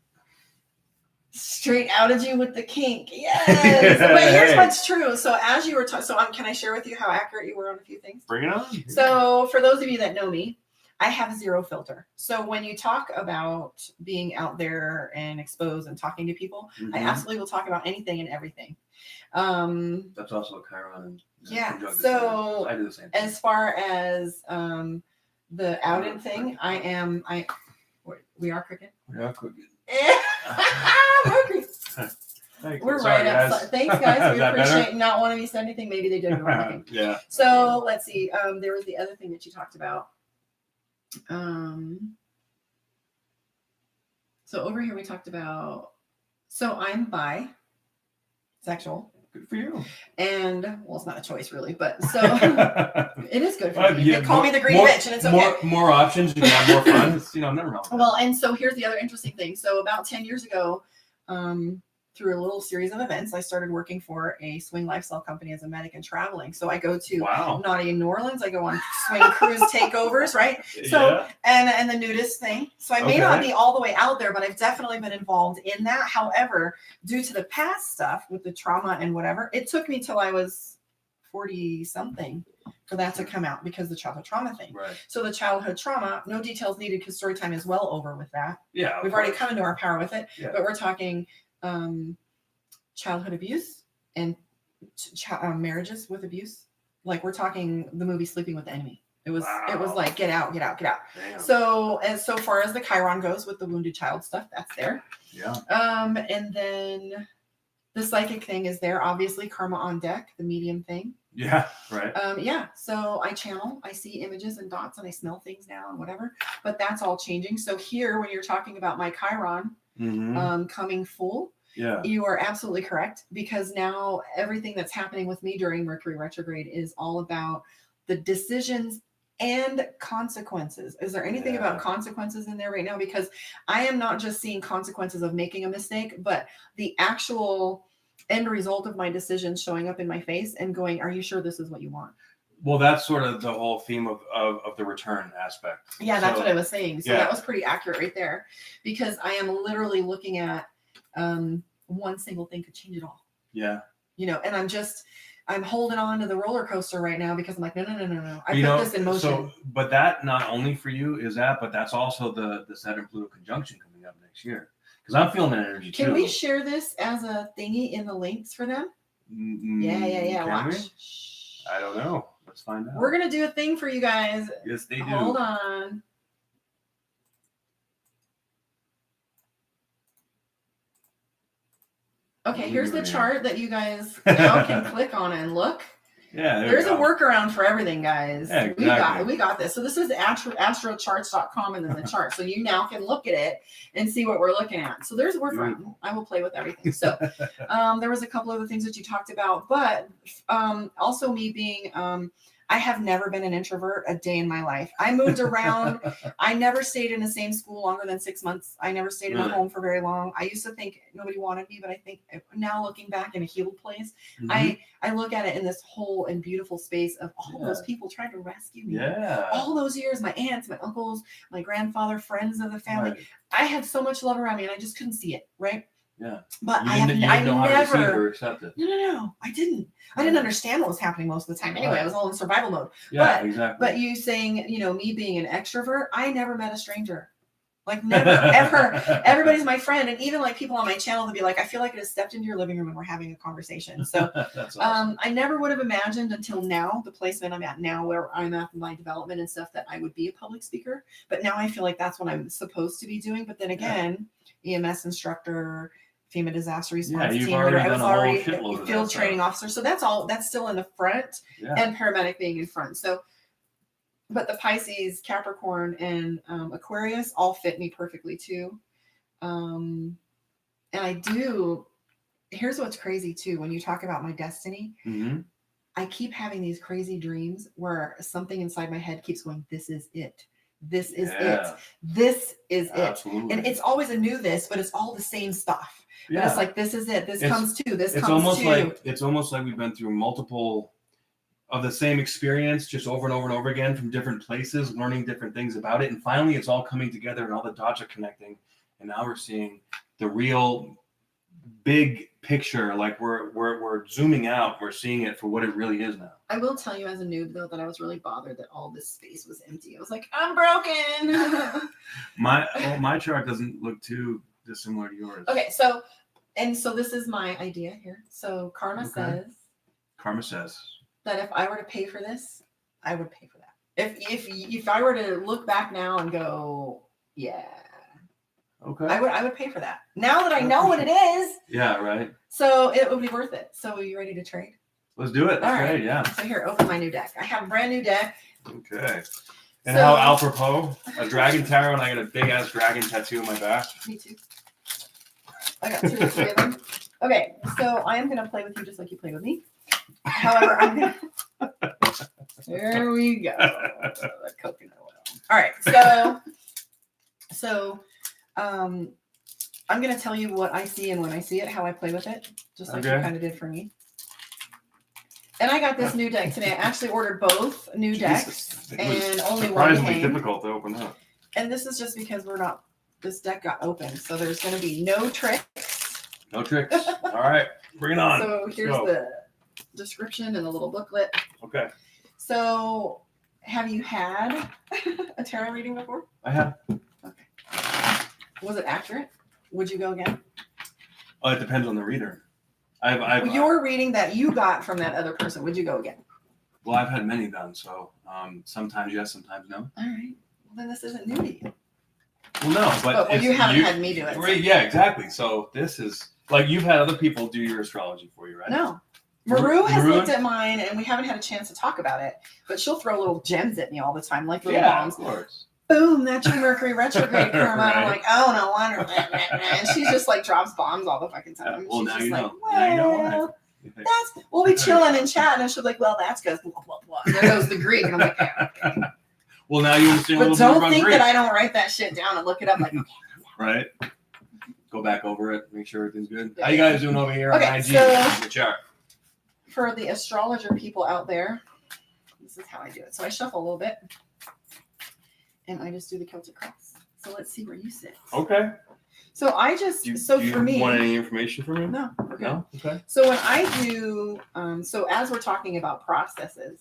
Straight outed you with the kink. Yes. But here's what's true. So as you were can I share with you how accurate you were on a few things? Bring it on. So for those of you that know me, I have zero filter. So when you talk about being out there and exposed and talking to people, I absolutely will talk about anything and everything. That's also a Chiron. Yeah. So I do the same thing. As far as the outed thing, we are crooked. We are crooked. We're right up. Thanks, guys. We appreciate not wanting me to say anything. Maybe they did it wrong. Yeah. So let's see. There was the other thing that you talked about. So over here we talked about. So I'm bisexual. Good for you. And it's not a choice really, but so it is good for me. Yeah, they call me the green bitch, and it's okay. More options, you can have more fun. It's never wrong. Well, and so here's the other interesting thing. So about 10 years ago, through a little series of events, I started working for a swing lifestyle company as a medic and traveling. So I go to Naughty in New Orleans. I go on swing cruise takeovers, right? So and the nudist thing. So I may not be all the way out there, but I've definitely been involved in that. However, due to the past stuff with the trauma and whatever, it took me till I was 40 something for that to come out because the childhood trauma thing. Right. So the childhood trauma, no details needed because story time is well over with that. Yeah. We've already come into our power with it, but we're talking childhood abuse and marriages with abuse. Like we're talking the movie Sleeping with the Enemy. It was like get out. Damn. So so far as the Chiron goes with the wounded child stuff, that's there. Yeah. And then the psychic thing is there. Obviously, karma on deck, the medium thing. Yeah, right. Yeah, so I channel, I see images and dots, and I smell things now and whatever. But that's all changing. So here, when you're talking about my Chiron coming full, Yeah. you are absolutely correct, because now everything that's happening with me during Mercury retrograde is all about the decisions and consequences. Is there anything about consequences in there right now? Because I am not just seeing consequences of making a mistake, but the actual end result of my decisions showing up in my face and going, are you sure this is what you want? Well, that's sort of the whole theme of the return aspect. Yeah, that's what I was saying. So that was pretty accurate right there, because I am literally looking at one single thing could change it all. Yeah. And I'm holding on to the roller coaster right now, because I'm like, no. I put this in motion. So, but that not only for you is that, but that's also the Saturn Pluto conjunction coming up next year. Because I'm feeling that energy too. Can we share this as a thingy in the links for them? Yeah. Watch. I don't know. Let's find out. We're gonna do a thing for you guys. Yes, they do. Hold on. Okay, here's the chart that you guys now can click on and look. Yeah, there's a workaround for everything, guys. Yeah, exactly. We got this. So this is astrocharts.com, and then the chart. So you now can look at it and see what we're looking at. So there's a workaround. I will play with everything. So there was a couple other things that you talked about, but also me being I have never been an introvert a day in my life. I moved around. I never stayed in the same school longer than 6 months. I never stayed in a home for very long. I used to think nobody wanted me, but I think now, looking back in a healed place, I look at it in this whole and beautiful space of all those people trying to rescue me. Yeah. All those years, my aunts, my uncles, my grandfather, friends of the family. Right. I had so much love around me, and I just couldn't see it, right? Yeah. But I never accept it. No, I didn't. I didn't understand what was happening most of the time. Anyway, I was all in survival mode. Yeah, exactly. But you saying, me being an extrovert, I never met a stranger. Like, never, ever. Everybody's my friend. And even like people on my channel, they'll be like, I feel like I just stepped into your living room and we're having a conversation. So that's awesome. I never would have imagined until now, the placement I'm at now, where I'm at in my development and stuff, that I would be a public speaker. But now I feel like that's what I'm supposed to be doing. But then again, EMS instructor, FEMA disaster response team leader. I was already field training officer. So that's still in the front, and paramedic being in front. So, but the Pisces, Capricorn, and Aquarius all fit me perfectly too. And here's what's crazy too. When you talk about my destiny, I keep having these crazy dreams where something inside my head keeps going, this is it. This is it. This is Absolutely. it. And it's always a new this, but it's all the same stuff. Yeah. But it's like, this is it. This comes too. This it's comes almost too. It's almost like we've been through multiple of the same experience, just over and over and over again, from different places, learning different things about it. And finally, it's all coming together and all the dots are connecting. And now we're seeing the real big picture. Like we're zooming out. We're seeing it for what it really is now. I will tell you as a noob, though, that I was really bothered that all this space was empty. I was like, I'm broken. My chart doesn't look too dissimilar to yours. Okay, so this is my idea here. So Karma says that if I were to pay for this, I would pay for that. If I were to look back now and go, yeah, okay, I would pay for that. Now that I know what it is, yeah, right. So it would be worth it. So are you ready to trade? Let's do it. That's great. Yeah. So here, open my new deck. I have a brand new deck. Okay. And how apropos, a dragon tarot, and I got a big ass dragon tattoo on my back. Me too. I got 2 or 3 of them. Okay, so I am gonna play with you just like you played with me. However, I'm gonna. There we go. The coconut oil. All right, so I'm gonna tell you what I see and when I see it, how I play with it, just like you kind of did for me. And I got this new deck today. I actually ordered both new decks, and only one surprisingly difficult to open up. And this is just because this deck got opened, so there's going to be no tricks. No tricks. All right, bring it on. So here's the description and a little booklet. Okay. So, have you had a tarot reading before? I have. Okay. Was it accurate? Would you go again? Oh, it depends on the reader. Your reading that you got from that other person, would you go again? Well, I've had many done, so sometimes yes, sometimes no. All right. Well, then this isn't new to you. Well, no, but you haven't had me do it. Right, yeah, exactly. So this is like you've had other people do your astrology for you, right? No. Maru has Maru? looked at mine, and we haven't had a chance to talk about it, but she'll throw little gems at me all the time, like little Yeah, bombs. of course. Boom, that's your Mercury retrograde karma. Right. I'm like, oh, no wonder. And she just like drops bombs all the fucking time. Well, She's now just you like, know. Now you know why. that's, we'll be chilling and chatting, and she'll be like, well, that's because blah, blah, blah. And there goes the Greek. And I'm like, yeah, okay. Well, now you understand a But little bit don't about think Greek. that I don't write that shit down and look it up like, okay. Right. Go back over it, make sure everything's good. Yeah. How you guys doing over here Okay, on IG? so- The chart. For the astrologer people out there, this is how I do it. So I shuffle a little bit, and I just do the Celtic cross. So let's see where you sit. Okay. So I just, Do so you for me, want any information from me? no, we're good. No? Okay. So when I do, so as we're talking about processes,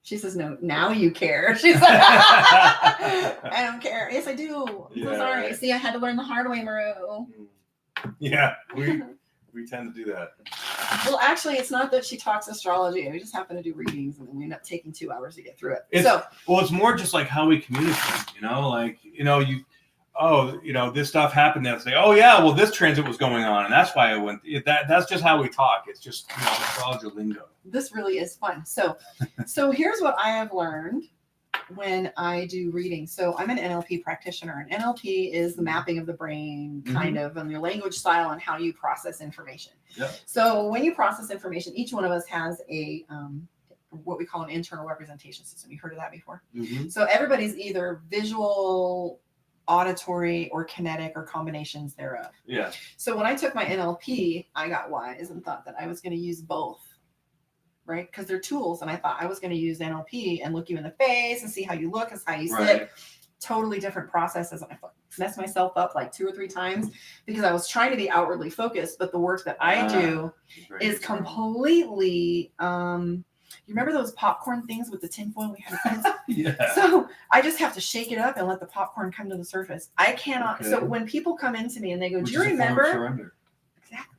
she says, no, now you care. She's like, I don't care. Yes, I do. I'm Yeah, so sorry. right. See, I had to learn the hard way, Maru. Yeah, we tend to do that. Well, actually, it's not that she talks astrology. We just happen to do readings, and then we end up taking 2 hours to get through it. It's- Well, it's more just like how we communicate, like, this stuff happened. They'll say, oh yeah, well this transit was going on, and that's why I went. That's just how we talk. It's just astrologer lingo. This really is fun. So here's what I have learned when I do readings. So I'm an NLP practitioner, and NLP is the mapping of the brain, kind of, and your language style and how you process information. Yeah. So when you process information, each one of us has a what we call an internal representation system. You've heard of that before? Mm-hmm. So everybody's either visual, auditory, or kinetic, or combinations thereof. Yeah. So when I took my NLP, I got wise and thought that I was going to use both, right? Because they're tools, and I thought I was going to use NLP and look you in the face and see how you look and how you sit. Right. Totally different processes. I messed myself up like 2 or 3 times because I was trying to be outwardly focused, but the work that I do is completely. You remember those popcorn things with the tinfoil we had as kids? Yeah. So I just have to shake it up and let the popcorn come to the surface. I cannot. Okay. So when people come into me and they go, Which "Do you is a form of remember?" surrender. Exactly.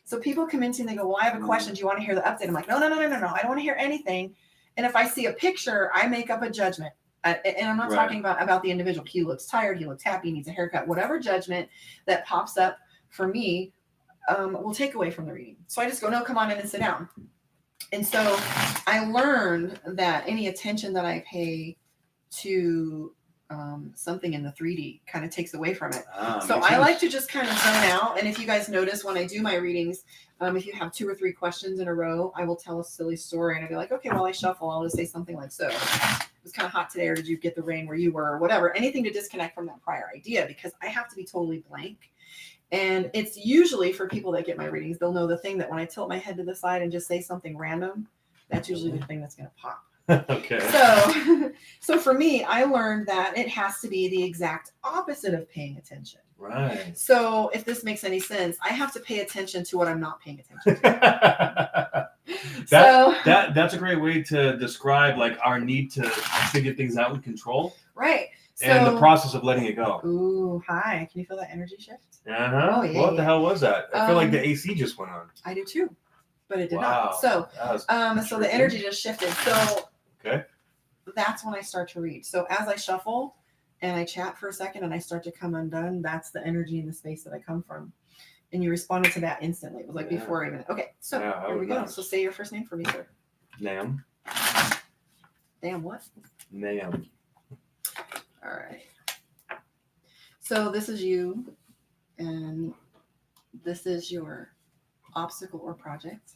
So people come into me and they go, "Well, I have a question. Do you want to hear the update?" I'm like, "No. I don't want to hear anything." And if I see a picture, I make up a judgment. And I'm not Right. talking about the individual. He looks tired. He looks happy. He needs a haircut. Whatever judgment that pops up for me will take away from the reading. So I just go, "No, come on in and sit down." And so I learned that any attention that I pay to something in the 3D kind of takes away from it. So Makes I sense. like to just kind of zone out. And if you guys notice when I do my readings, if you have 2 or 3 questions in a row, I will tell a silly story and I'll be like, okay, while I shuffle, I'll just say something like, so it was kind of hot today, or did you get the rain where you were, or whatever, anything to disconnect from that prior idea, because I have to be totally blank. And it's usually for people that get my readings, they'll know the thing that when I tilt my head to the side and just say something random, that's usually the thing that's going to pop. Okay. So for me, I learned that it has to be the exact opposite of paying attention. Right. So if this makes any sense, I have to pay attention to what I'm not paying attention to. That's a great way to describe like our need to figure things out and control, Right. So, and the process of letting it go. Ooh, hi. Can you feel that energy shift? Uh-huh. Oh, yeah, What the yeah. hell was that? I feel like the AC just went on. I do too, but it did Wow. not. So, That was so the tricky. energy just shifted. So Okay. that's when I start to read. So as I shuffle and I chat for a second and I start to come undone, that's the energy in the space that I come from. And you responded to that instantly. It was like Yeah. before even. Okay, so Yeah, that here we was go. nice. So say your first name for me, sir. Nam. Damn, what? Nam. All right. So this is you, and this is your obstacle or project,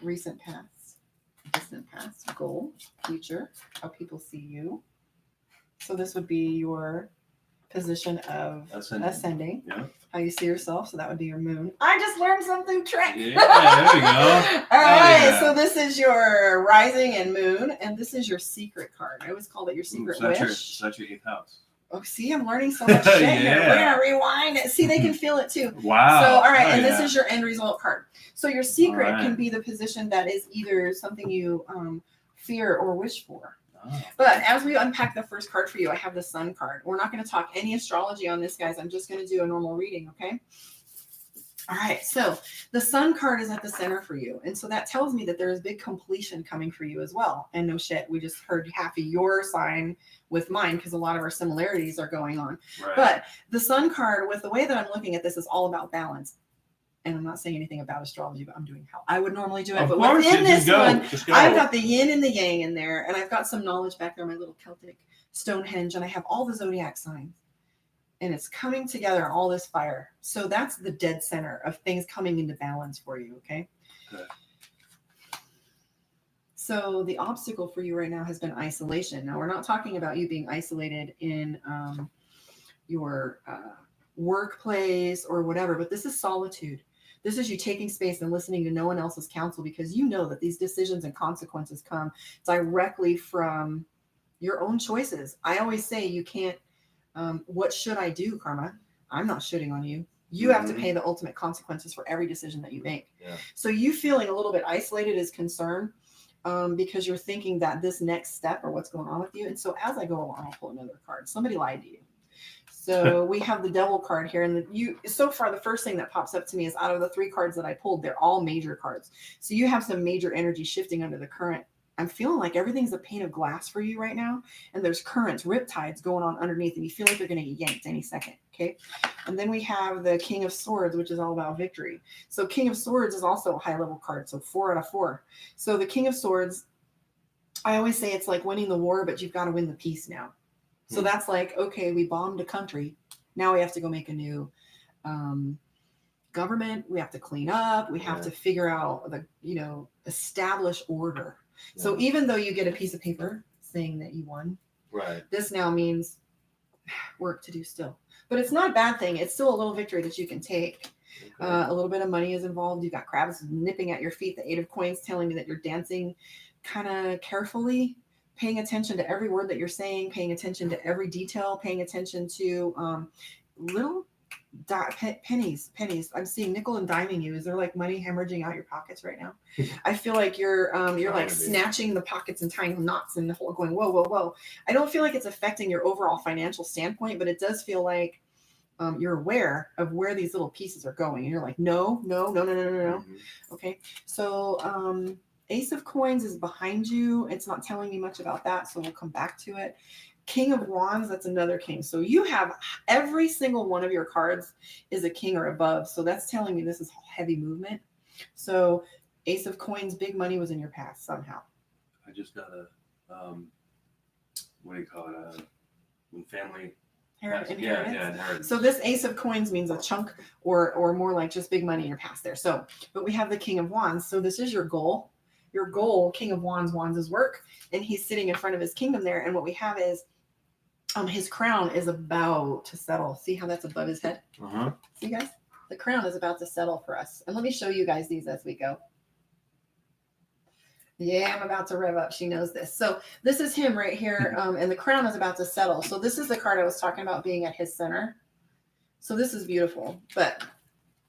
recent past, distant past, goal, future, how people see you. So this would be your position of ascending, Yeah. how you see yourself. So that would be your moon. I just learned something, Trent. Yeah, there we go. All right, yeah. so this is your rising and moon, and this is your secret card. I always call it your secret wish. That's your 8th house. Oh, see, I'm learning so much shit here. Yeah. We're gonna rewind it. See, they can feel it too. Wow. So, all right, Oh, and this yeah. is your end result card. So your secret All right. can be the position that is either something you fear or wish for. Oh. But as we unpack the first card for you, I have the Sun card. We're not going to talk any astrology on this, guys. I'm just going to do a normal reading, okay? All right, so the Sun card is at the center for you. And so that tells me that there is big completion coming for you as well. And no shit, we just heard half of your sign with mine because a lot of our similarities are going on. Right. But the Sun card, with the way that I'm looking at this, is all about balance. and I'm not saying anything about astrology, but I'm doing how I would normally do it. Of But course, within this just go. one, Just go. I've got the yin and the yang in there, and I've got some knowledge back there, my little Celtic Stonehenge, and I have all the zodiac signs. And it's coming together, all this fire. So that's the dead center of things coming into balance for you, okay? Okay. So the obstacle for you right now has been isolation. Now, we're not talking about you being isolated in your workplace or whatever, but this is solitude. This is you taking space and listening to no one else's counsel because you know that these decisions and consequences come directly from your own choices. I always say you can't, what should I do, Karma? I'm not shitting on you. You have to pay the ultimate consequences for every decision that you make. Yeah. So you feeling a little bit isolated is concern because you're thinking that this next step or what's going on with you. And so as I go along, I'll pull another card. Somebody lied to you. So we have the devil card here. And so far, the first thing that pops up to me is out of the 3 cards that I pulled, they're all major cards. So you have some major energy shifting under the current. I'm feeling like everything's a pane of glass for you right now. And there's currents, riptides going on underneath. And you feel like you're going to get yanked any second. Okay. And then we have the King of Swords, which is all about victory. So King of Swords is also a high level card. So 4 out of 4. So the King of Swords, I always say it's like winning the war, but you've got to win the peace now. So that's like, okay, we bombed a country. Now we have to go make a new government. We have to clean up. We have to figure out establish order. Yeah. So even though you get a piece of paper saying that you won, right, this now means work to do still. But it's not a bad thing. It's still a little victory that you can take. Okay. A little bit of money is involved. You've got crabs nipping at your feet. The 8 of Coins telling me that you're dancing kind of carefully, paying attention to every word that you're saying, paying attention to every detail, paying attention to little pennies. I'm seeing nickel and diming you. Is there like money hemorrhaging out your pockets right now? I feel like you're like snatching the pockets and tying knots in the whole going, whoa, whoa, whoa. I don't feel like it's affecting your overall financial standpoint, but it does feel like you're aware of where these little pieces are going. And you're like, no. Mm-hmm. Okay. So, Ace of Coins is behind you. It's not telling me much about that, so we'll come back to it. King of Wands, that's another king. So you have every single one of your cards is a king or above. So that's telling me this is heavy movement. So Ace of Coins, big money was in your past somehow. I just got a, what do you call it? When family... Inheritance. Yeah, inheritance. So this Ace of Coins means a chunk or more like just big money in your past there. So, but we have the King of Wands. So this is your goal. Your goal, King of Wands, wands is work, and he's sitting in front of his kingdom there. And what we have is his crown is about to settle. See how that's above his head? Uh-huh. See, guys? The crown is about to settle for us. And let me show you guys these as we go. Yeah, I'm about to rev up. She knows this. So this is him right here, and the crown is about to settle. So this is the card I was talking about being at his center. So this is beautiful, but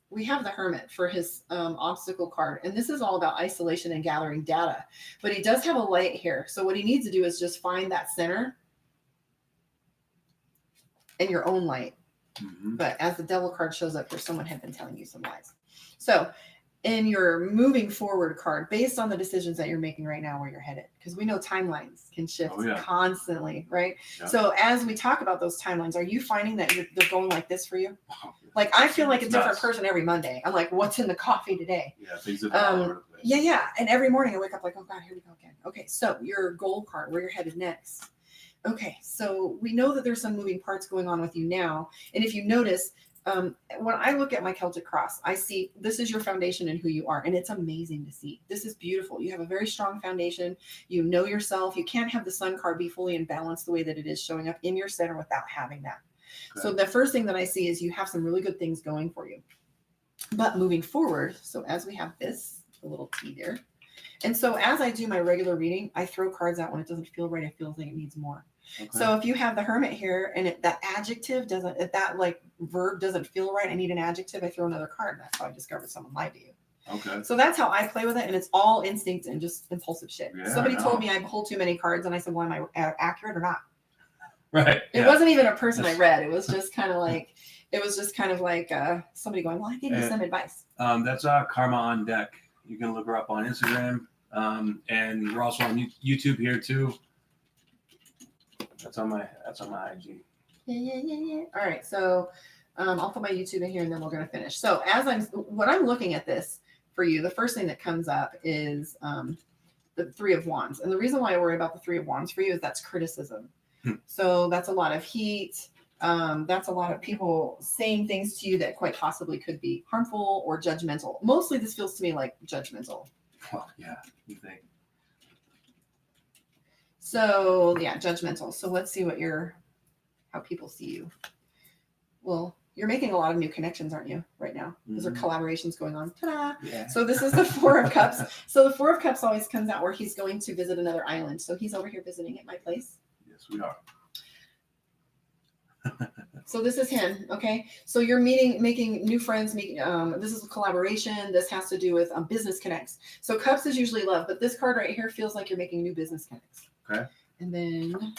we have the Hermit for his obstacle card. And this is all about isolation and gathering data. But he does have a light here. So what he needs to do is just find that center and your own light. Mm-hmm. But as the Devil card shows up here, someone had been telling you some lies. So in your moving forward card, based on the decisions that you're making right now where you're headed, because we know timelines can shift constantly, right? Yeah. So as we talk about those timelines, are you finding that they're going like this for you? Like I feel like a different person every Monday. I'm like, what's in the coffee today? Yeah, things are yeah. And every morning I wake up like, oh God, here we go again. Okay, so your goal card, where you're headed next. Okay, so we know that there's some moving parts going on with you now. And if you notice, when I look at my Celtic cross, I see this is your foundation and who you are. And it's amazing to see. This is beautiful. You have a very strong foundation. You know yourself. You can't have the sun card be fully in balance the way that it is showing up in your center without having that. Okay. So the first thing that I see is you have some really good things going for you. But moving forward, so as we have this, a little T there. And so as I do my regular reading, I throw cards out when it doesn't feel right. I feel like it needs more. Okay. So if you have the Hermit here and that adjective doesn't, if that like verb doesn't feel right, I need an adjective, I throw another card. That's how I discovered someone lied to you. Okay. So that's how I play with it. And it's all instinct and just impulsive shit. Yeah, somebody told me I pulled too many cards and I said, well, am I accurate or not? Right. It wasn't even a person I read. It was just kind of like, somebody going, well, I gave you some advice. That's Karma on Deck. You can look her up on Instagram. And we're also on YouTube here too. That's on my IG. Yeah. All right. So I'll put my YouTube in here and then we're going to finish. So what I'm looking at this for you, the first thing that comes up is the Three of Wands. And the reason why I worry about the Three of Wands for you is that's criticism. So that's a lot of heat. That's a lot of people saying things to you that quite possibly could be harmful or judgmental. Mostly this feels to me like judgmental. Well, yeah, you think. So yeah, judgmental. So let's see how people see you. Well, you're making a lot of new connections, aren't you, right now? Those are collaborations going on. Ta-da! Yeah. So this is the Four of Cups. So the Four of Cups always comes out where he's going to visit another island. So he's over here visiting at my place. Yes, we are. So this is him, okay? So you're making new friends. This is a collaboration. This has to do with business connects. So Cups is usually love, but this card right here feels like you're making new business connects. Okay. And then,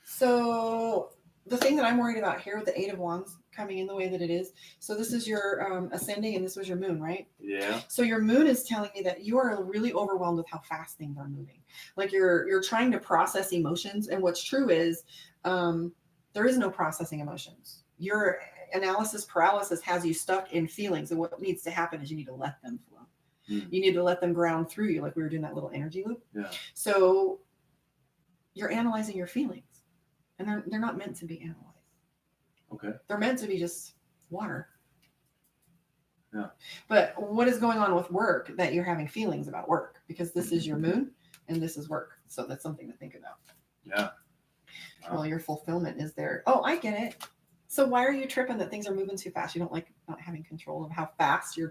so the thing that I'm worried about here with the Eight of Wands coming in the way that it is. So this is your ascending, and this was your moon, right? Yeah. So your moon is telling me that you are really overwhelmed with how fast things are moving. Like you're trying to process emotions, and what's true is there is no processing emotions. Your analysis paralysis has you stuck in feelings, and what needs to happen is you need to let them flow. You need to let them ground through you, like we were doing that little energy loop. Yeah. So you're analyzing your feelings, and they're not meant to be analyzed. Okay. They're meant to be just water. Yeah. But what is going on with work that you're having feelings about work? Because this is your moon and this is work. So that's something to think about. Yeah. Wow. Well, your fulfillment is there. Oh, I get it. So why are you tripping that things are moving too fast? You don't like not having control of how fast you're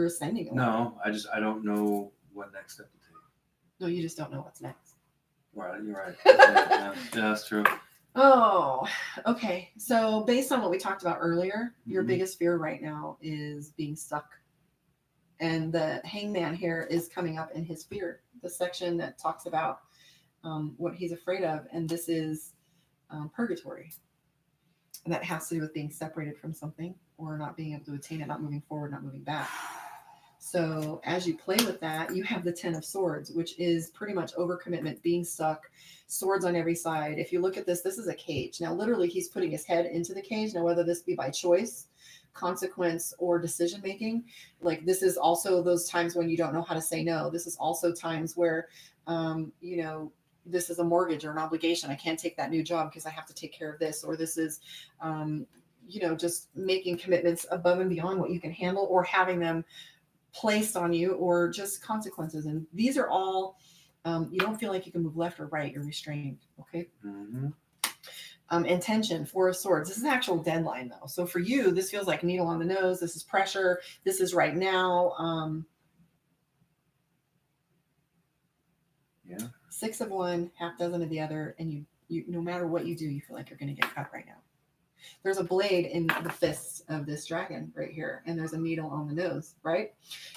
ascending. No, I don't know what next step to take. No, you just don't know what's next. Right, you're right. Yeah, that's true. Oh, okay. So based on what we talked about earlier, your biggest fear right now is being stuck. And the Hangman here is coming up in his fear, the section that talks about what he's afraid of. And this is purgatory. And that has to do with being separated from something or not being able to attain it, not moving forward, not moving back. So as you play with that, you have the 10 of Swords, which is pretty much overcommitment, being stuck, swords on every side. If you look at this, this is a cage. Now, literally, he's putting his head into the cage. Now, whether this be by choice, consequence, or decision making, like this is also those times when you don't know how to say no. This is also times where, this is a mortgage or an obligation. I can't take that new job because I have to take care of this, or this is, just making commitments above and beyond what you can handle, or having them placed on you, or just consequences. And these are all, you don't feel like you can move left or right. You're restrained. Okay. Intention, Four of Swords. This is an actual deadline though. So for you, this feels like needle on the nose. This is pressure. This is right now. Yeah. 6 of one, half dozen of the other. And you no matter what you do, you feel like you're going to get cut right now. There's a blade in the fist of this dragon right here, and there's a needle on the nose, right?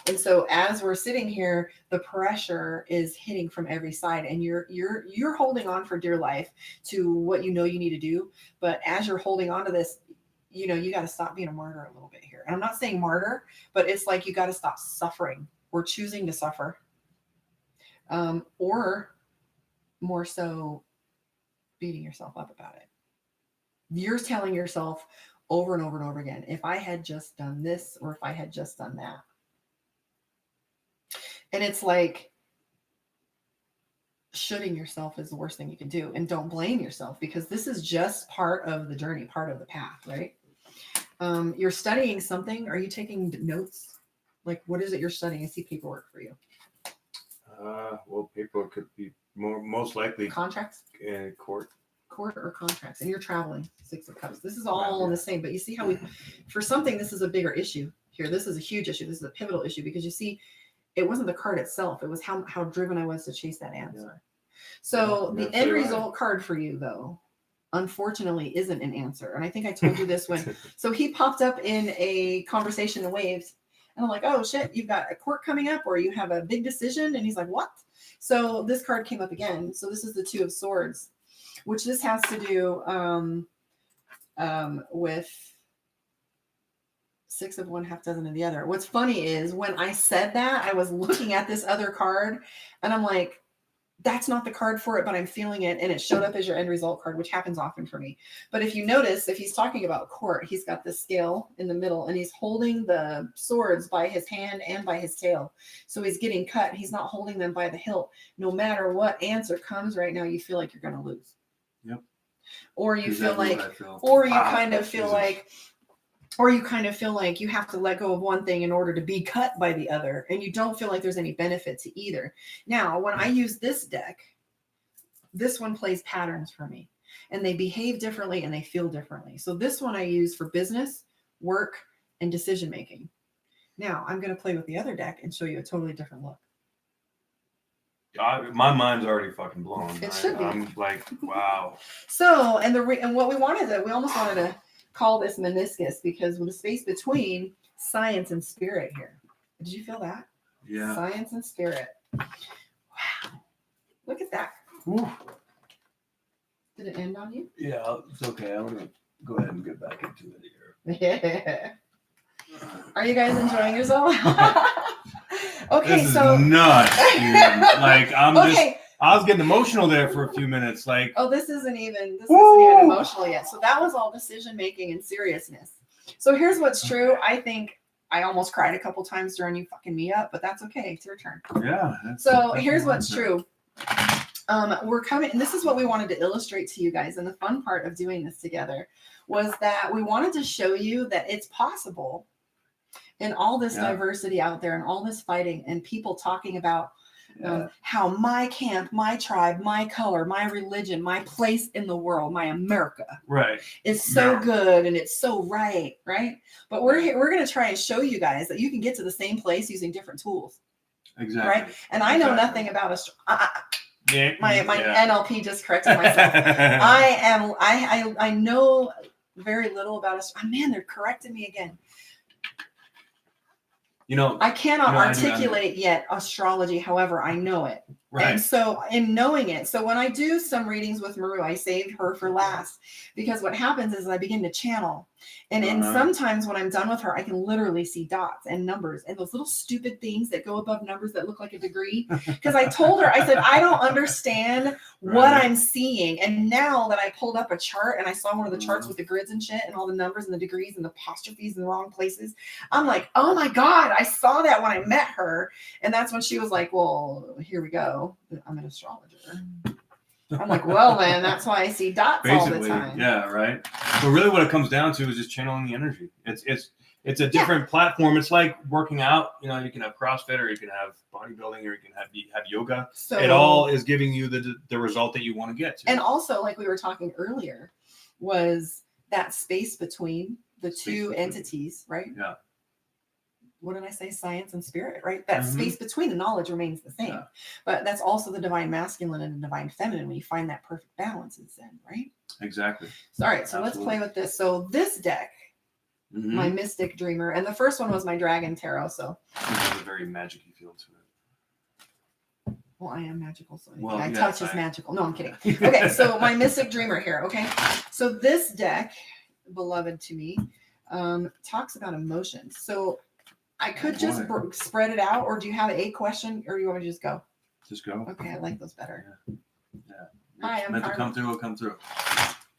And so as we're sitting here, the pressure is hitting from every side, and you're holding on for dear life to what you know you need to do. But as you're holding on to this, you got to stop being a martyr a little bit here. And I'm not saying martyr, but it's like you got to stop suffering or choosing to suffer, or more so beating yourself up about it. You're telling yourself over and over and over again, if I had just done this, or if I had just done that. And it's like shooting yourself is the worst thing you can do. And don't blame yourself, because this is just part of the journey, part of the path, right? You're studying something. Are you taking notes? Like, what is it you're studying? I see paperwork for you. Well, paperwork could be most likely contracts, court or contracts, and you're traveling. 6 of Cups. This is all in the same, but you see how for something, this is a bigger issue here. This is a huge issue. This is a pivotal issue, because you see, it wasn't the card itself. It was how driven I was to chase that answer. Yeah. So the end result card for you, though, unfortunately, isn't an answer. And I think I told you this so he popped up in a conversation in Waves, and I'm like, oh shit, you've got a court coming up, or you have a big decision. And he's like, what? So this card came up again. So this is the 2 of Swords, which this has to do with 6 of one, half dozen of the other. What's funny is when I said that, I was looking at this other card, and I'm like, that's not the card for it, but I'm feeling it, and it showed up as your end result card, which happens often for me. But if you notice, if he's talking about court, he's got the scale in the middle, and he's holding the swords by his hand and by his tail. So he's getting cut. He's not holding them by the hilt. No matter what answer comes right now, you feel like you're going to lose. Yep. Or you feel Exactly like, what I feel. or you Wow, kind of feel Jesus. like, or you kind of feel like you have to let go of one thing in order to be cut by the other, and you don't feel like there's any benefit to either. Now, when I use this deck, this one plays patterns for me, and they behave differently and they feel differently. So this one I use for business, work, and decision making. Now I'm going to play with the other deck and show you a totally different look. My mind's already fucking blown. It should be. I'm like, wow. So, and what we wanted to, we almost wanted to call this meniscus, because with the space between science and spirit here. Did you feel that? Yeah. Science and spirit. Wow. Look at that. Whew. Did it end on you? Yeah, it's okay. I'm gonna go ahead and get back into it here. Yeah. Are you guys enjoying yourself? Okay, This is so nuts, dude. Like I was getting emotional there for a few minutes. Like, oh, this isn't even Woo! emotional yet. So that was all decision making and seriousness. So here's what's true. I think I almost cried a couple times during you fucking me up, but that's okay. It's your turn. yeah. So here's what's true. We're coming, and this is what we wanted to illustrate to you guys. And the fun part of doing this together was that we wanted to show you that it's possible in all this diversity out there and all this fighting and people talking about how my camp, my tribe, my color, my religion, my place in the world, my America is so good and it's so right. But we're going to try and show you guys that you can get to the same place using different tools. Exactly. Right. And I know nothing about my NLP just corrected myself. I know very little about man, they're correcting me again. I cannot articulate yet astrology. However, I know it. Right. And so in knowing it, so when I do some readings with Maru, I saved her for last, because what happens is I begin to channel. And sometimes when I'm done with her, I can literally see dots and numbers and those little stupid things that go above numbers that look like a degree. Because I told her, I said, I don't understand what I'm seeing. And now that I pulled up a chart and I saw one of the charts with the grids and shit and all the numbers and the degrees and the apostrophes in the wrong places, I'm like, oh my God, I saw that when I met her. And that's when she was like, well, here we go. I'm an astrologer. I'm like, well, man, that's why I see dots all the time. Yeah, right. But really what it comes down to is just channeling the energy. It's a different platform. It's like working out. You can have CrossFit, or you can have bodybuilding, or you can have yoga. So it all is giving you the result that you want to get to. And also, like we were talking earlier, was that space between the two entities, right? Yeah. What did I say? Science and spirit, right? That space between the knowledge remains the same. Yeah. But that's also the divine masculine and the divine feminine. When you find that perfect balance in Zen, right? Exactly. So, all right, so let's play with this. So this deck, my Mystic Dreamer, and the first one was my Dragon Tarot. So it has a very magic-y feel to it. Well, I am magical, so I touch is magical. No, I'm kidding. Okay, so my Mystic Dreamer here, okay? So this deck, beloved to me, talks about emotions. So I could just spread it out, or do you have a question, or do you want me to just go? Just go. Okay, I like those better. Yeah. Hi, I'm meant to come through. Will come through.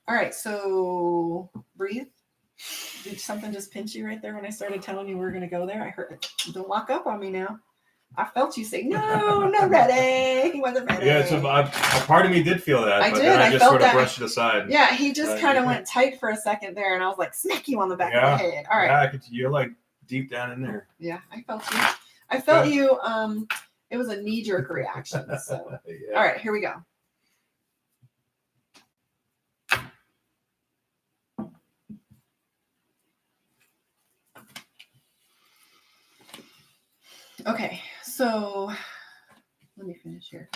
All right, so breathe. Did something just pinch you right there when I started telling you we were going to go there? I heard it. Don't lock up on me now. I felt you say, no, not ready. He wasn't ready. Yeah, so a part of me did feel that. I but did. Then I just felt sort of that. brushed it aside. Yeah, he just kind of went tight for a second there, and I was like, smack you on the back of the head. All right. Yeah, I could. You're like deep down in there. Yeah, I felt you. I felt you. It was a knee-jerk reaction. So, All right, here we go. Okay, so let me finish here.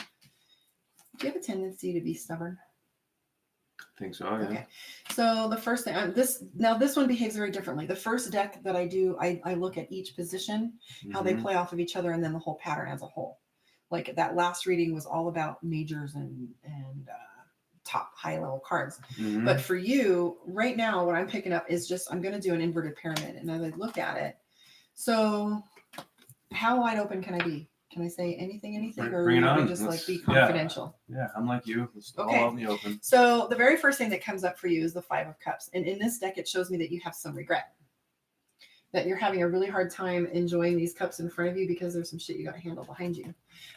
Do you have a tendency to be stubborn? I think so, yeah. Okay, so the first thing, this one behaves very differently. The first deck that I do, I look at each position, how they play off of each other, and then the whole pattern as a whole. Like that last reading was all about majors and top high level cards. But for you right now, what I'm picking up is just, I'm going to do an inverted pyramid, and as I look at it, so how wide open can I be? Can I say anything, Bring or it we on. just like be Let's- yeah. confidential? Yeah, I'm like you. It's Okay. all out in the open. So the very first thing that comes up for you is the Five of Cups. And in this deck, it shows me that you have some regret. That you're having a really hard time enjoying these cups in front of you because there's some shit you got to handle behind you.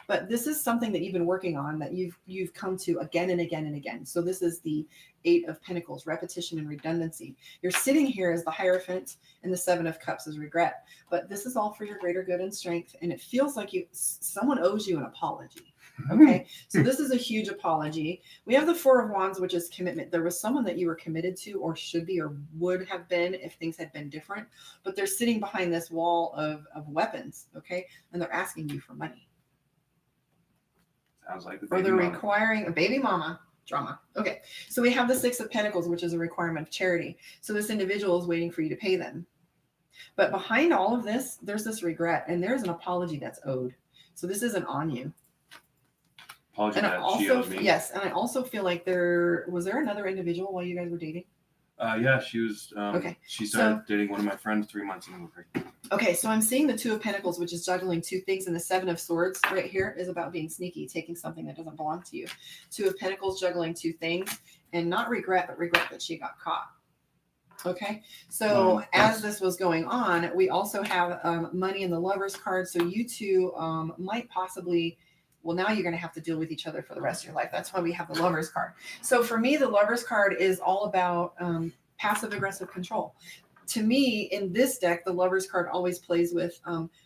But this is something that you've been working on, that you've come to again and again and again. So this is the Eight of Pentacles, repetition and redundancy. You're sitting here as the Hierophant, and the Seven of Cups is regret. But this is all for your greater good and strength. And it feels like someone owes you an apology. Okay, so this is a huge apology. We have the Four of Wands, which is commitment. There was someone that you were committed to, or should be, or would have been if things had been different. But they're sitting behind this wall of weapons, okay? And they're asking you for money. Sounds like the Or baby they're mama. requiring a baby mama drama. Okay, so we have the Six of Pentacles, which is a requirement of charity. So this individual is waiting for you to pay them. But behind all of this, there's this regret, and there's an apology that's owed. So this isn't on you. Apology And I that she also, owes me. yes, and I also feel like there another individual while you guys were dating. Yeah, she was. Okay, She started dating one of my friends 3 months into the pregnant. Okay, so I'm seeing the Two of Pentacles, which is juggling two things, and the Seven of Swords right here is about being sneaky, taking something that doesn't belong to you. Two of Pentacles juggling two things, and not regret, but regret that she got caught. Okay, so as this was going on, we also have money in the Lovers card. So you two might possibly. Well, now you're going to have to deal with each other for the rest of your life. That's why we have the Lovers card. So for me, the Lovers card is all about passive aggressive control. To me, in this deck, the Lovers card always plays with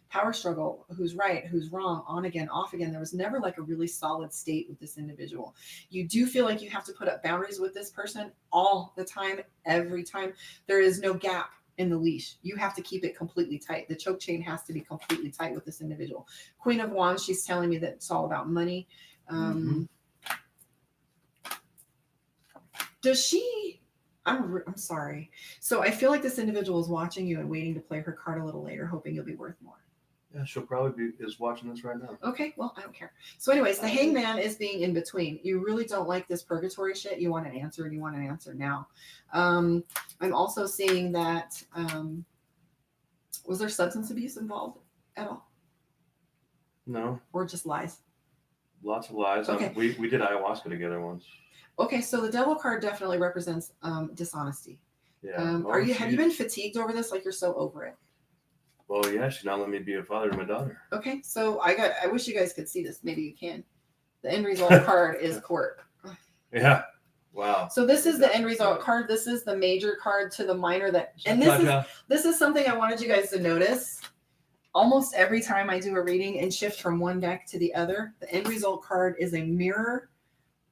power struggle, who's right, who's wrong, on again, off again. There was never like a really solid state with this individual. You do feel like you have to put up boundaries with this person all the time, every time. There is no gap in the leash. You have to keep it completely tight. The choke chain has to be completely tight with this individual. Queen of Wands, she's telling me that it's all about money. Does she? I'm sorry. So I feel like this individual is watching you and waiting to play her card a little later, hoping you'll be worth more. Yeah, she'll probably is watching this right now. Okay, well, I don't care. So anyways, the Hangman is being in between. You really don't like this purgatory shit. You want an answer, and you want an answer now. I'm also seeing that, was there substance abuse involved at all? No. Or just lies? Lots of lies. Okay. We did ayahuasca together once. Okay, so the Devil card definitely represents dishonesty. Yeah. Have you been fatigued over this? Like you're so over it? Well, yeah, she's not letting me be a father to my daughter. Okay, so I wish you guys could see this. Maybe you can. The end result card is court. Yeah. Wow. So this is the end result card. This is the major card to the minor and this is something I wanted you guys to notice. Almost every time I do a reading and shift from one deck to the other, the end result card is a mirror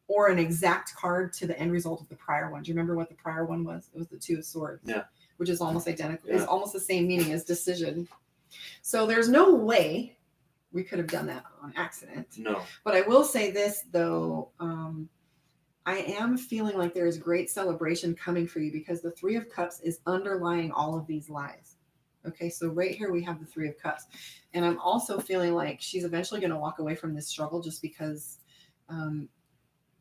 or an exact card to the end result of the prior one. Do you remember what the prior one was? It was the Two of Swords. Yeah. Which is almost identical. Yeah. It's almost the same meaning as decision. So there's no way we could have done that on accident. No. But I will say this though, I am feeling like there is great celebration coming for you because the Three of Cups is underlying all of these lies. Okay, so right here we have the Three of Cups. And I'm also feeling like she's eventually going to walk away from this struggle just because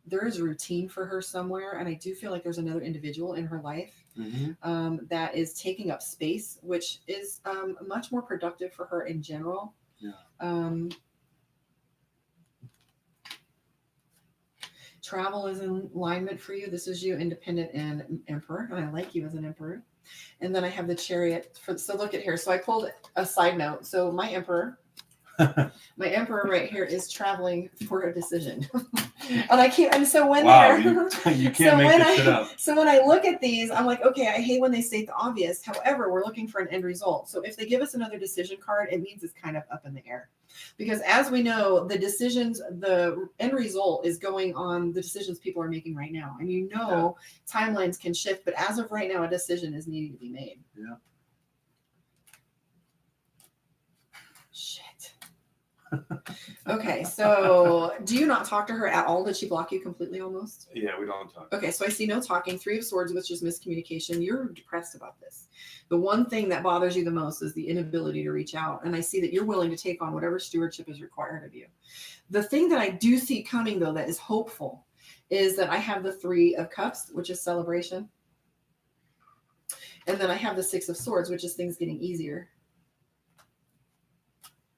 there is a routine for her somewhere. And I do feel like there's another individual in her life that is taking up space, which is much more productive for her in general. Yeah. Travel is in alignment for you. This is you, Independent and Emperor, and I like you as an Emperor. And then I have the Chariot. So look at here. So I pulled a side note. So my Emperor right here is traveling for a decision. And I can't. And so when you can't make this shit up. So when I look at these, I'm like, okay, I hate when they state the obvious. However, we're looking for an end result. So if they give us another decision card, it means it's kind of up in the air. Because as we know, the end result is going on the decisions people are making right now. And timelines can shift, but as of right now, a decision is needing to be made. Yeah. Shit. Okay, so do you not talk to her at all? Did she block you completely almost? Yeah, we don't talk. Okay, so I see no talking. Three of Swords, which is miscommunication. You're depressed about this. The one thing that bothers you the most is the inability to reach out. And I see that you're willing to take on whatever stewardship is required of you. The thing that I do see coming, though, that is hopeful is that I have the Three of Cups, which is celebration. And then I have the Six of Swords, which is things getting easier.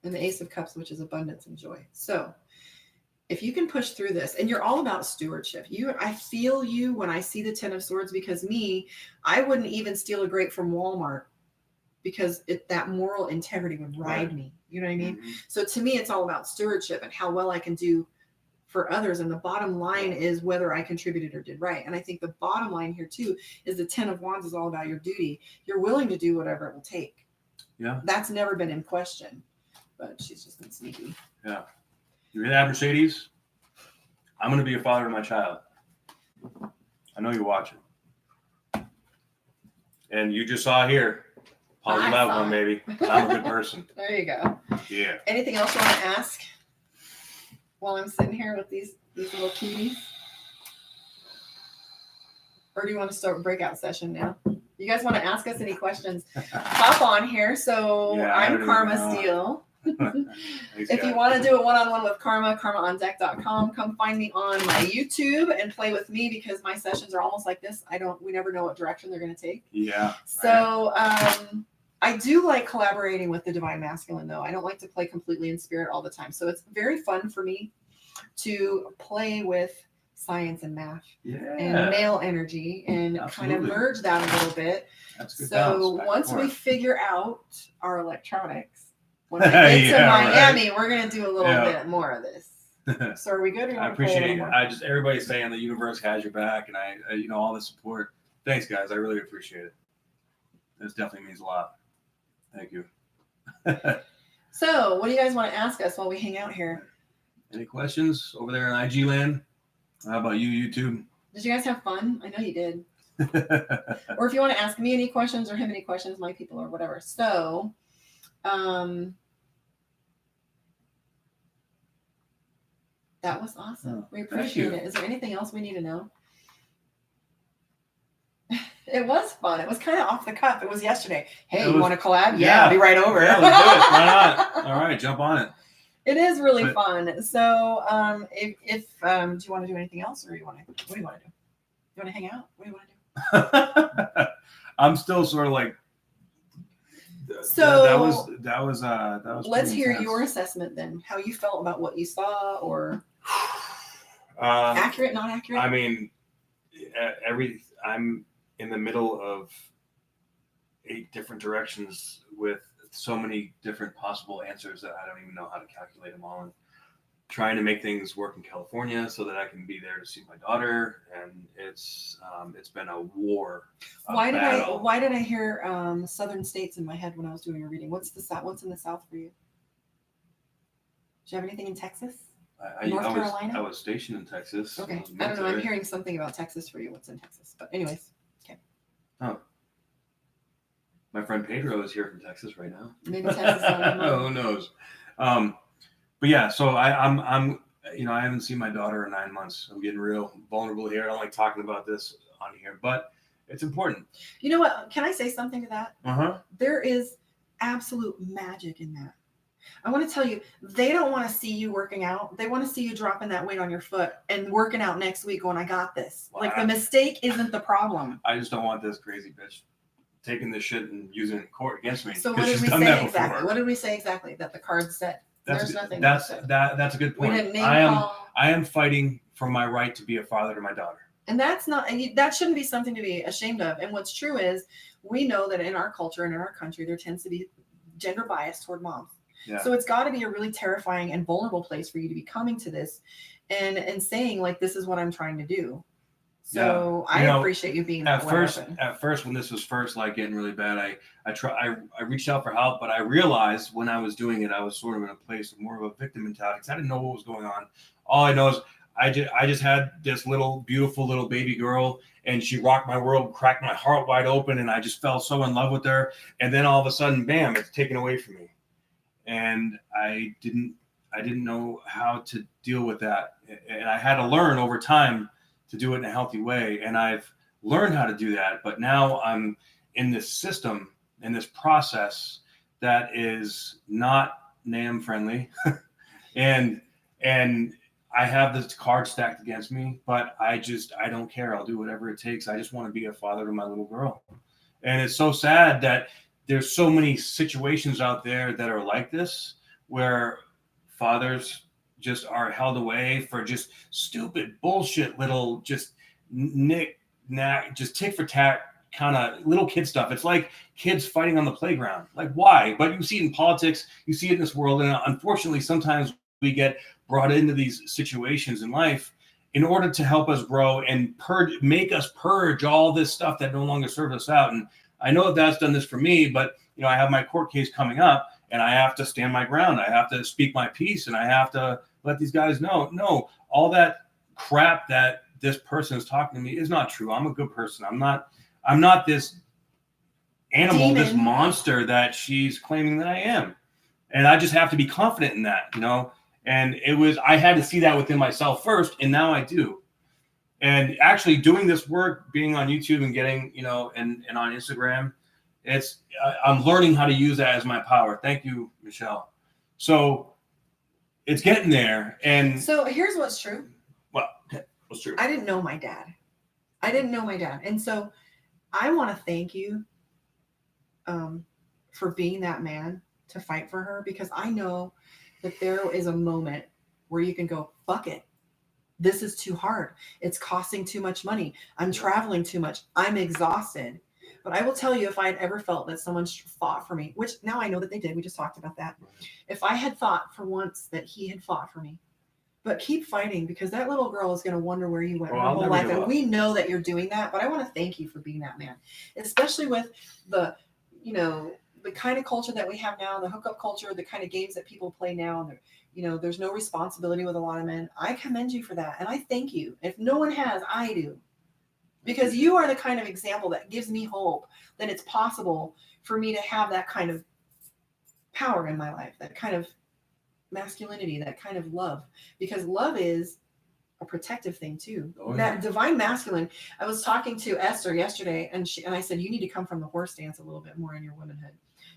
and the Ace of Cups, which is abundance and joy. So if you can push through this, and you're all about stewardship, I feel you when I see the Ten of Swords, because I wouldn't even steal a grape from Walmart because that moral integrity would ride me. You know what I mean? Mm-hmm. So to me, it's all about stewardship and how well I can do for others. And the bottom line is whether I contributed or did right. And I think the bottom line here too is the Ten of Wands is all about your duty. You're willing to do whatever it will take. Yeah. That's never been in question, but she's just been sneaky. Yeah. You hear that, Mercedes? I'm going to be a father to my child. I know you're watching. And you just saw here. Positive outcome, baby. I'm a good person. There you go. Yeah. Anything else you want to ask while I'm sitting here with these little cuties? Or do you want to start a breakout session now? You guys want to ask us any questions? Hop on here. So Yeah, I'm Karma Steele. If you want to do a one-on-one with Karma, karmaondeck.com. Come find me on my YouTube and play with me, because my sessions are almost like this. We never know what direction they're going to take. Yeah. So I do like collaborating with the Divine Masculine, though. I don't like to play completely in spirit all the time. So it's very fun for me to play with science and math and male energy and kind of merge that a little bit. That's good. So once we figure out our electronics, when I get to Miami, we're going to do a little bit more of this. So are we good? Or I appreciate it. Everybody's saying the universe has your back, and I all the support. Thanks, guys. I really appreciate it. This definitely means a lot. Thank you. So what do you guys want to ask us while we hang out here? Any questions over there in IG land? How about you, YouTube? Did you guys have fun? I know you did. Or if you want to ask me any questions or him any questions, my people or whatever. So, that was awesome. We appreciate it. Is there anything else we need to know? It was fun. It was kind of off the cuff. It was yesterday. Hey, you want to collab? Yeah, I'll be right over. Yeah, let's do it. Why not? All right, jump on it. It is really fun. So, if do you want to do anything else, or what do you want to do? You want to hang out? What do you want to do? I'm still sort of like. So that was. Let's hear your assessment then. How you felt about what you saw, or accurate, not accurate. I mean, I'm in the middle of 8 different directions with so many different possible answers that I don't even know how to calculate them all. And trying to make things work in California so that I can be there to see my daughter, and it's been a war. Why did I hear southern states in my head when I was doing a reading? What's in the south for you? Do you have anything in Texas? North Carolina? I was stationed in Texas. Okay. I don't know. I'm hearing something about Texas for you. What's in Texas? But anyways. Okay. Oh. My friend Pedro is here from Texas right now. Maybe Texas. Who knows? But yeah, so I'm I haven't seen my daughter in 9 months. I'm getting real vulnerable here. I don't like talking about this on here, but it's important. You know what? Can I say something to that? Uh-huh. There is absolute magic in that. I want to tell you, they don't want to see you working out. They want to see you dropping that weight on your foot and working out next week going, I got this. Wow. Like the mistake isn't the problem. I just don't want this crazy bitch taking this shit and using it in court against me. So what did we say exactly? What did we say exactly that the card said? That's a good point. We didn't call. I am fighting for my right to be a father to my daughter. And that shouldn't be something to be ashamed of. And what's true is we know that in our culture and in our country, there tends to be gender bias toward moms. Yeah. So it's got to be a really terrifying and vulnerable place for you to be coming to this and saying, like, this is what I'm trying to do. So I appreciate you being at first when this was first like getting really bad, I reached out for help, but I realized when I was doing it, I was sort of in a place of more of a victim mentality because I didn't know what was going on. All I know is I just had this beautiful little baby girl, and she rocked my world, cracked my heart wide open, and I just fell so in love with her. And then all of a sudden, bam, it's taken away from me. And I didn't know how to deal with that. And I had to learn over time to do it in a healthy way. And I've learned how to do that. But now I'm in this system, in this process that is not NAM friendly. and I have this card stacked against me, but I don't care. I'll do whatever it takes. I just want to be a father to my little girl. And it's so sad that there's so many situations out there that are like this, where fathers just are held away for just stupid bullshit little just just tick for tack kind of little kid stuff. It's like kids fighting on the playground. Like, why? But you see it in politics, you see it in this world, and unfortunately sometimes we get brought into these situations in life in order to help us grow and make us purge all this stuff that no longer serves us out. And I know that's done this for me, but I have my court case coming up, and I have to stand my ground. I have to speak my piece, and I have to let these guys know, no, all that crap that this person is talking to me is not true. I'm a good person. I'm not this animal, Demon. this monster that she's claiming that I am. And I just have to be confident in that, And I had to see that within myself first, and now I do. And actually doing this work, being on YouTube and getting, and on Instagram, I'm learning how to use that as my power. Thank you, Michelle. So it's getting there. And so here's what's true. Well, what's true? I didn't know my dad. And so I want to thank you for being that man to fight for her, because I know that there is a moment where you can go, fuck it. This is too hard. It's costing too much money. I'm traveling too much. I'm exhausted. But I will tell you, if I had ever felt that someone fought for me, which now I know that they did, we just talked about that. If I had thought for once that he had fought for me, but keep fighting, because that little girl is going to wonder where you went her whole life. And we know that you're doing that, but I want to thank you for being that man, especially with the, the kind of culture that we have now, the hookup culture, the kind of games that people play now. There's no responsibility with a lot of men. I commend you for that. And I thank you. If no one has, I do. Because you are the kind of example that gives me hope that it's possible for me to have that kind of power in my life, that kind of masculinity, that kind of love. Because love is a protective thing too. Oh, yeah. That divine masculine. I was talking to Esther yesterday, and I said, you need to come from the horse stance a little bit more in your womanhood.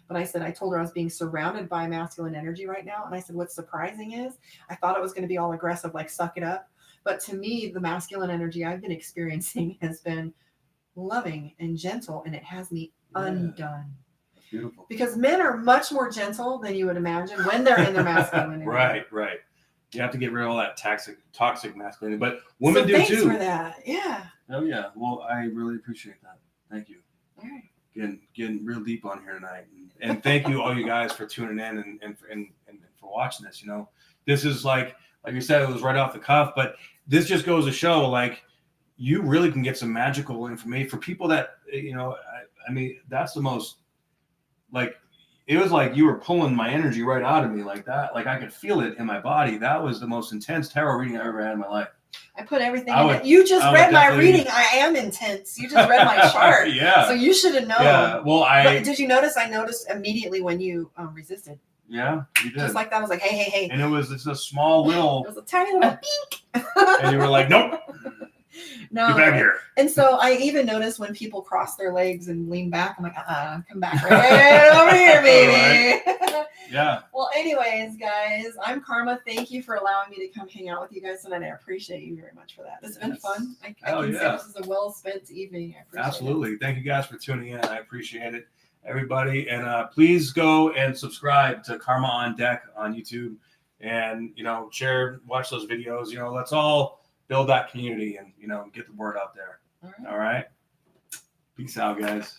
But I told her I was being surrounded by masculine energy right now. And I said, what's surprising is I thought it was going to be all aggressive, like suck it up. But to me, the masculine energy I've been experiencing has been loving and gentle, and it has me undone. That's beautiful. Because men are much more gentle than you would imagine when they're in their masculine energy. Right. You have to get rid of all that toxic masculinity, but women do thanks too. Thanks for that. Yeah. Oh yeah. Well, I really appreciate that. Thank you. All right. Getting real deep on here tonight, and thank you all you guys for tuning in and for watching this. This is like you said, it was right off the cuff, but this just goes to show, like, you really can get some magical information for people that, I mean, that's the most, like, it was like you were pulling my energy right out of me like that. Like, I could feel it in my body. That was the most intense tarot reading I ever had in my life. I put everything in it. You just read my reading. I am intense. You just read my chart. Yeah. So you should have known. Yeah. Well, But did you notice? I noticed immediately when you resisted. Yeah, you did. Just like that. I was like, hey. And it was just a small little. It was a tiny little pink. And you were like, nope. No. Get back here. And so I even noticed when people cross their legs and lean back, I'm like, come back right over here, baby. Right. Yeah. Well, anyways, guys, I'm Karma. Thank you for allowing me to come hang out with you guys tonight. I appreciate you very much for that. It's been fun. I can say this is a well-spent evening. I appreciate Absolutely. Thank you guys for tuning in. I appreciate it, everybody. And please go and subscribe to Karma on Deck on YouTube, and share, watch those videos. Let's all build that community and get the word out there. All right. Peace out, guys.